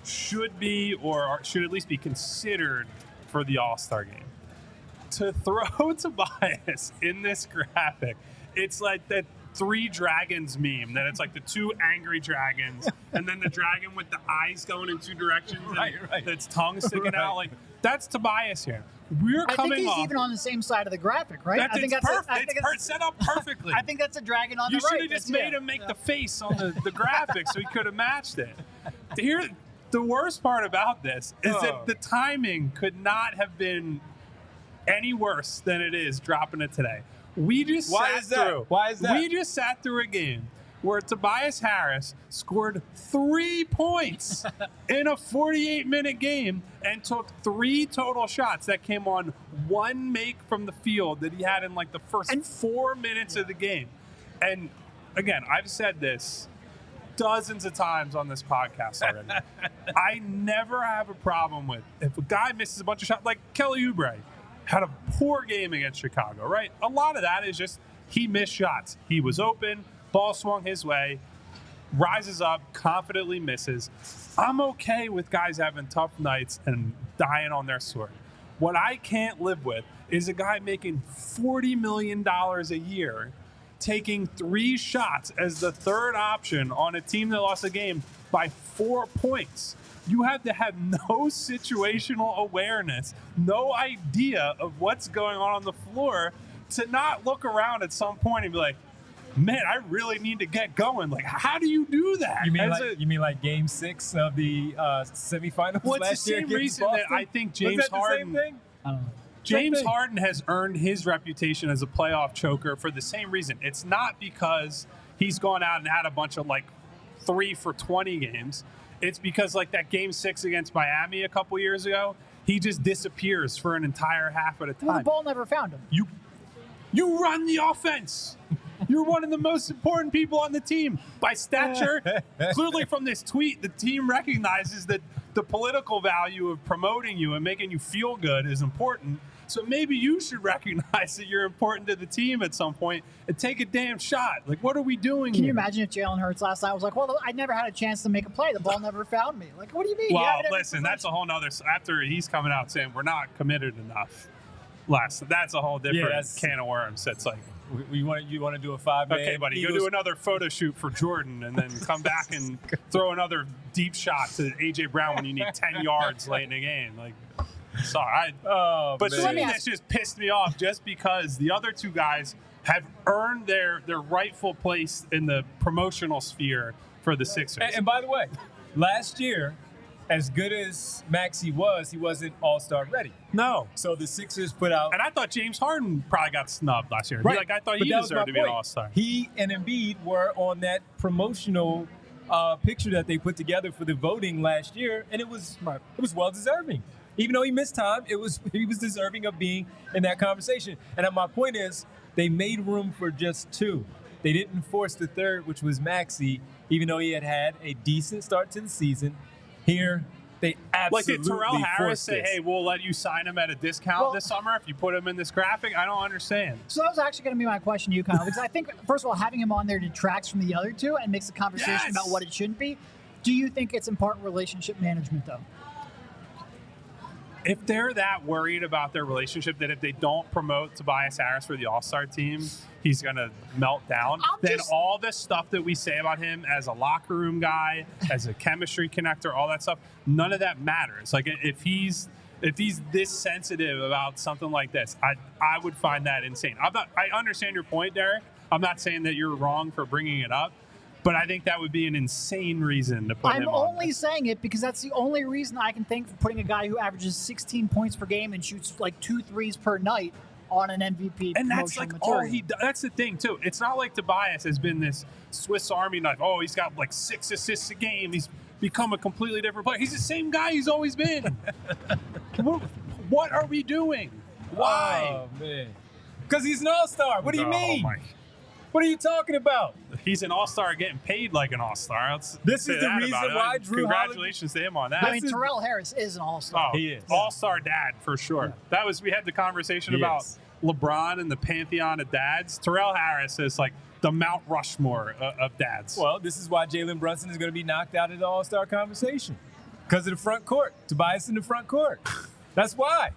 should be or should at least be considered for the All-Star game. To throw Tobias in this graphic, it's like that 3 dragons meme, that it's like the 2 angry dragons and then the dragon with the eyes going in 2 directions and its tongue sticking out. Like, that's Tobias here. We're coming I think he's off. Even on the same side of the graphic, right? I think that's perfect. It's set up perfectly. I think that's a dragon on the right. You should have just made him make the face on the graphic so he could have matched it. The worst part about this is that the timing could not have been any worse than it is dropping it today. We just Why is that? We just sat through a game where Tobias Harris scored 3 points in a 48-minute game and took 3 total shots that came on 1 make from the field that he had in like the first 4 minutes of the game. And again, I've said this dozens of times on this podcast already. I never have a problem with if a guy misses a bunch of shots, like Kelly Oubre had a poor game against Chicago, right? A lot of that is just he missed shots. He was open, ball swung his way, rises up, confidently misses. I'm okay with guys having tough nights and dying on their sword. What I can't live with is a guy making $40 million a year taking 3 shots as the third option on a team that lost a game by 4 points. You have to have no situational awareness, no idea of what's going on the floor to not look around at some point and be like, man, I really need to get going. Like, how do you do that? You mean like Game 6 of the semifinals last year? Well, it's the same reason that I think James Harden. Was that the same thing? I don't know. James Harden has earned his reputation as a playoff choker for the same reason. It's not because he's gone out and had a bunch of like 3 for 20 games. It's because like that Game 6 against Miami a couple years ago, he just disappears for an entire half at a time. Well, the ball never found him. You run the offense. You're one of the most important people on the team by stature. Clearly from this tweet, the team recognizes that the political value of promoting you and making you feel good is important. So maybe you should recognize that you're important to the team at some point and take a damn shot. Like, what are we doing Can here? you imagine if Jalen Hurts last night was like, well, I never had a chance to make a play. The ball never found me. Like, what do you mean? Well, listen, that's a whole nother – after he's coming out saying we're not committed enough. That's a whole different can of worms. It's like – you want to do a 5-man? Okay, buddy, go do another photo shoot for Jordan and then come back and throw another deep shot to A.J. Brown when you need 10 yards late in the game. Like, sorry. But something that's just pissed me off just because the other 2 guys have earned their rightful place in the promotional sphere for the Sixers. And by the way, last year, as good as Maxey was, he wasn't all-star ready. No. So the Sixers put out. And I thought James Harden probably got snubbed last year. Right. I thought But he that was deserved my to be an point. all-star. He and Embiid were on that promotional picture that they put together for the voting last year, and it was well deserving. Even though he missed time, he was deserving of being in that conversation. And my point is, they made room for just two. They didn't force the third, which was Maxey, even though he had a decent start to the season. Here, they absolutely Like, did Terrell Harris say, this. hey, we'll let you sign him at a discount this summer if you put him in this graphic? I don't understand. So that was actually going to be my question to you, Kyle, because I think, first of all, having him on there detracts from the other two and makes the conversation about what it shouldn't be. Do you think it's in part relationship management, though? If they're that worried about their relationship that if they don't promote Tobias Harris for the All-Star team, he's going to melt down, then all this stuff that we say about him as a locker room guy, as a chemistry connector, all that stuff, none of that matters. Like, if he's this sensitive about something like this, I would find that insane. I understand your point, Derek. I'm not saying that you're wrong for bringing it up. But I think that would be an insane reason to put him on. I'm only saying it because that's the only reason I can think for putting a guy who averages 16 points per game and shoots like 2 threes per night on an MVP and that's like material. all he does. That's the thing, too. It's not like Tobias has been this Swiss Army knife. Oh, he's got like 6 assists a game. He's become a completely different player. He's the same guy he's always been. What are we doing? Why? Oh, man. Because he's an all-star. What do you mean? My. What are you talking about? He's an all-star getting paid like an all-star. This is the reason why Drew Congratulations to him on that. I mean, Terrell Harris is an all-star. Oh, he is. All-star dad, for sure. Yeah. We had the conversation about LeBron and the pantheon of dads. Terrell Harris is like the Mount Rushmore of dads. Well, this is why Jalen Brunson is going to be knocked out of the all-star conversation. Because of the front court. Tobias in the front court. That's why.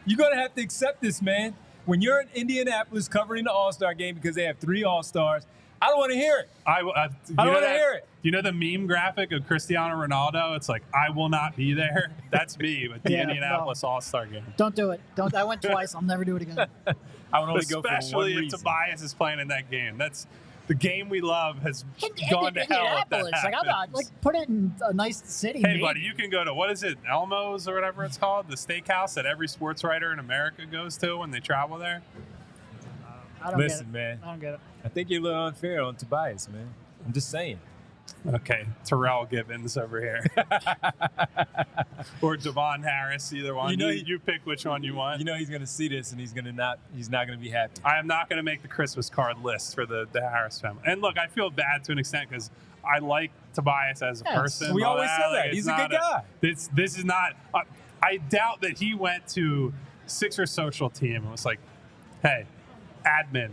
You're going to have to accept this, man. When you're in Indianapolis covering the All-Star game because they have 3 All-Stars, I don't want to hear it. I don't want to hear it. You know the meme graphic of Cristiano Ronaldo? It's like, I will not be there. That's me with the Indianapolis All-Star game. Don't do it. I went twice. I'll never do it again. I would only go for one Especially if reason. Tobias is playing in that game. That's the game we love has gone to hell if that happens. Put it in a nice city. Hey, buddy, you can go to, what is it, Elmo's or whatever it's called? The steakhouse that every sports writer in America goes to when they travel there? Listen, man. I don't get it. I think you're a little unfair on Tobias, man. I'm just saying. Okay, Terrell Givens over here. Or Devon Harris, either one. You pick which one you want. You know he's going to see this and he's not going to be happy. I am not going to make the Christmas card list for the Harris family. And look, I feel bad to an extent because I like Tobias as a person. We always say that. He's a good guy. This is not. I doubt that he went to Sixers social team and was like, hey, admin,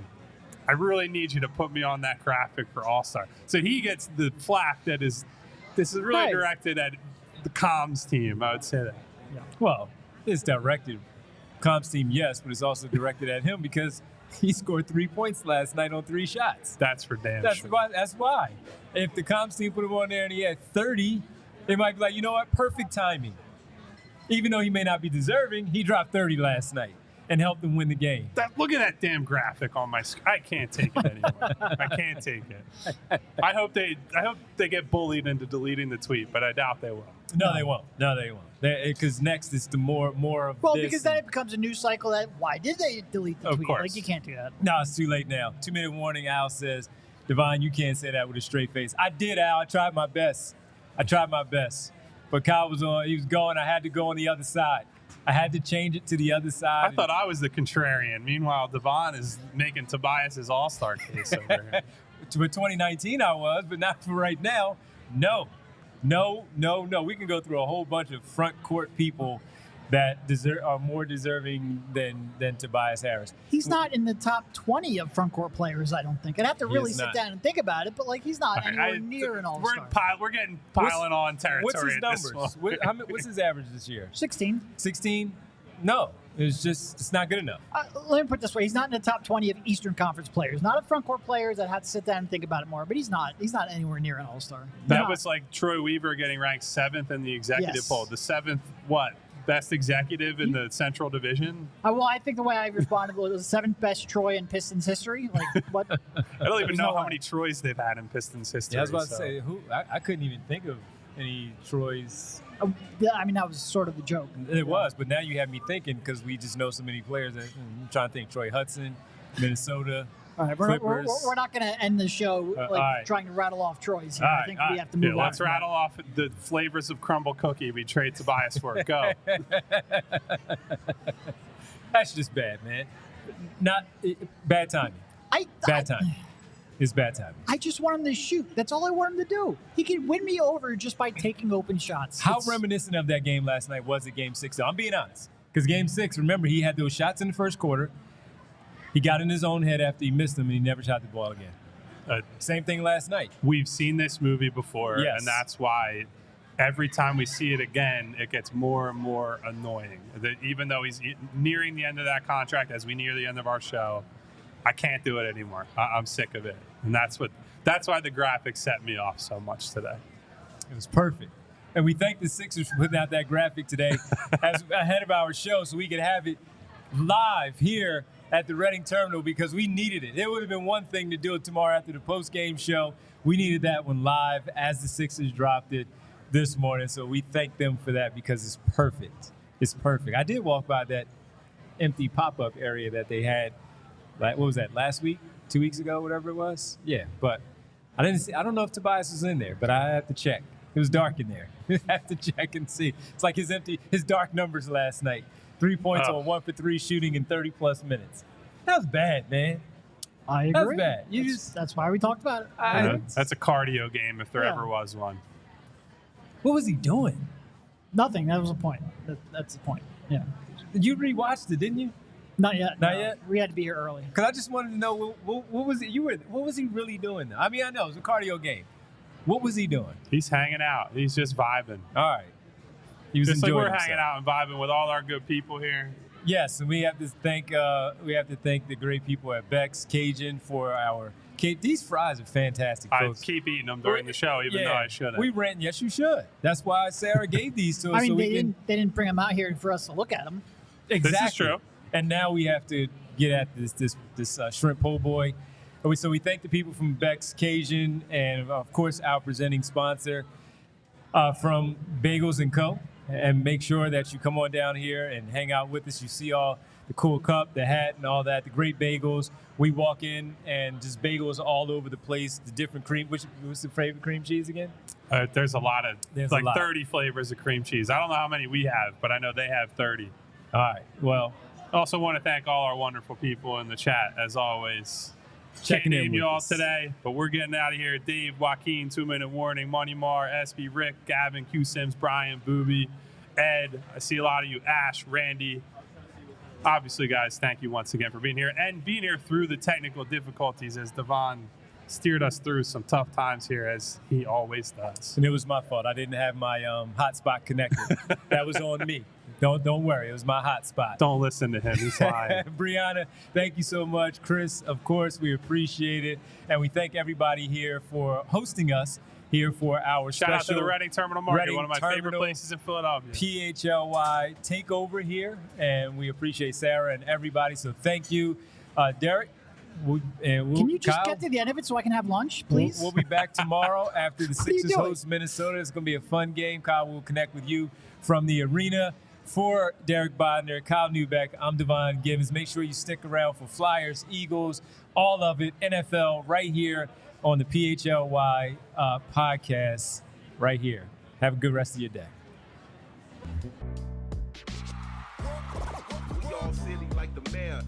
I really need you to put me on that graphic for All-Star. So he gets the flack that this is really directed at the comms team, I would say that. Yeah. Well, it's directed. Comms team, yes, but it's also directed at him because he scored 3 points last night on 3 shots. That's for damn sure. That's why. If the comms team put him on there and he had 30, they might be like, you know what, perfect timing. Even though he may not be deserving, he dropped 30 last night and helped them win the game. Look at that damn graphic on my screen. I can't take it anymore. I can't take it. I hope they get bullied into deleting the tweet, but I doubt they will. No, they won't. Because next is the more of well, this. because then it becomes a news cycle that why did they delete the tweet? Of course. Like, you can't do that. No, it's too late now. 2-minute warning. Al says, Devon, you can't say that with a straight face. I did, Al. I tried my best. But Kyle was on. He was going. I had to go on the other side. I had to change it to the other side. I thought I was the contrarian. Meanwhile, Devon is making Tobias' all-star case over here. For 2019, I was, but not for right now. No. We can go through a whole bunch of front court people that are more deserving than Tobias Harris. He's not in the top 20 of front court players, I don't think. I'd have to really sit down and think about it, but he's not anywhere near an all-star. We're getting piling on territory. What's his at numbers? What's his average this year? 16. 16? No. It's not good enough. Let me put it this way. He's not in the top 20 of Eastern Conference players. Not of front court players. I'd have to sit down and think about it more, but he's not anywhere near an all-star. That was like Troy Weaver getting ranked 7th in the executive poll. The 7th, best executive in the Central Division? Well, I think the way I responded was the 7th best Troy in Pistons history. Like, what? I don't even know how many Troys they've had in Pistons history. Yeah, I was about to say, I couldn't even think of any Troy's? I mean, that was sort of the joke. It was, but now you have me thinking because we just know so many players. That I'm trying to think: Troy Hudson, Minnesota. All right, Clippers. we're not going to end the show right. trying to rattle off Troy's here. All I think we have to move on. Let's rattle off the flavors of crumble cookie we trade Tobias for. Go. That's just bad, man. Bad timing. Bad timing. It's bad timing. I just want him to shoot. That's all I want him to do. He can win me over just by taking open shots. How reminiscent of that game last night was it Game 6? I'm being honest. Because Game 6, remember, he had those shots in the first quarter. He got in his own head after he missed them, and he never shot the ball again. Same thing last night. We've seen this movie before, Yes. and that's why every time we see it again, it gets more and more annoying. Even though he's nearing the end of that contract, as we near the end of our show, I can't do it anymore. I'm sick of it, and that's why the graphic set me off so much today. It was perfect. And we thank the Sixers for putting out that graphic today as ahead of our show so we could have it live here at the Reading Terminal because we needed it. It would have been one thing to do it tomorrow after the post-game show. We needed that one live as the Sixers dropped it this morning. So we thank them for that because it's perfect. It's perfect. I did walk by that empty pop-up area that they had, what was that, last week, 2 weeks ago, whatever it was? Yeah, but I don't know if Tobias was in there, but I have to check. It was dark in there. I have to check and see. It's like his dark numbers last night. 3 points on 1 for 3 shooting in 30-plus minutes. That was bad, man. I agree. That's bad. That's why we talked about it. That's a cardio game if there ever was one. What was he doing? Nothing. That was the point. That's the point. Yeah. You rewatched it, didn't you? Not yet. Not no. yet? We had to be here early. Because I just wanted to know what was it? What was he really doing? I mean, I know it was a cardio game. What was he doing? He's hanging out. He's just vibing. All right. He was just like enjoying we're himself. hanging out and vibing with all our good people here. Yes, and we have to thank the great people at Beck's Cajun for our. These fries are fantastic, folks. I keep eating them during the show, even though I shouldn't. We ran. Yes, you should. That's why Sarah gave these to us. I mean, so they didn't bring them out here for us to look at them. Exactly. This is true. And now we have to get at this shrimp po' boy. So we thank the people from Beck's Cajun and, of course, our presenting sponsor from Bagels & Co. And make sure that you come on down here and hang out with us. You see all the cool cup, the hat, and all that, the great bagels. We walk in and just bagels all over the place, the different cream. What's the favorite cream cheese again? There's a lot of, There's like a lot. 30 flavors of cream cheese. I don't know how many we have, but I know they have 30. All right. Well, I also want to thank all our wonderful people in the chat, as always. Checking Can't in name you with all us. today, but we're getting out of here. Dave, Joaquin, 2 Minute Warning, Money Mar, SB, Rick, Gavin, Q Sims, Brian, Booby, Ed. I see a lot of you. Ash, Randy. Obviously, guys, thank you once again for being here and being here through the technical difficulties as Devon steered us through some tough times here, as he always does. and it was my fault. I didn't have my hotspot connected. That was on me. Don't worry. It was my hotspot. Don't listen to him. He's lying. Brianna, thank you so much. Chris, of course, we appreciate it. And we thank everybody here for hosting us here for our Shout special out to the Reading Terminal Market, Reading one of my favorite Terminal places in Philadelphia. PHLY takeover here. And we appreciate Sarah and everybody. So thank you. Derek, Can you just Kyle, get to the end of it so I can have lunch, please? We'll be back tomorrow after the What are you Sixers doing? host Minnesota. It's going to be a fun game. Kyle will connect with you from the arena. For Derek Bodner, Kyle Neubeck, I'm Devon Givens. Make sure you stick around for Flyers, Eagles, all of it, NFL, right here on the PHLY podcast, right here. Have a good rest of your day. We all silly like the mayor.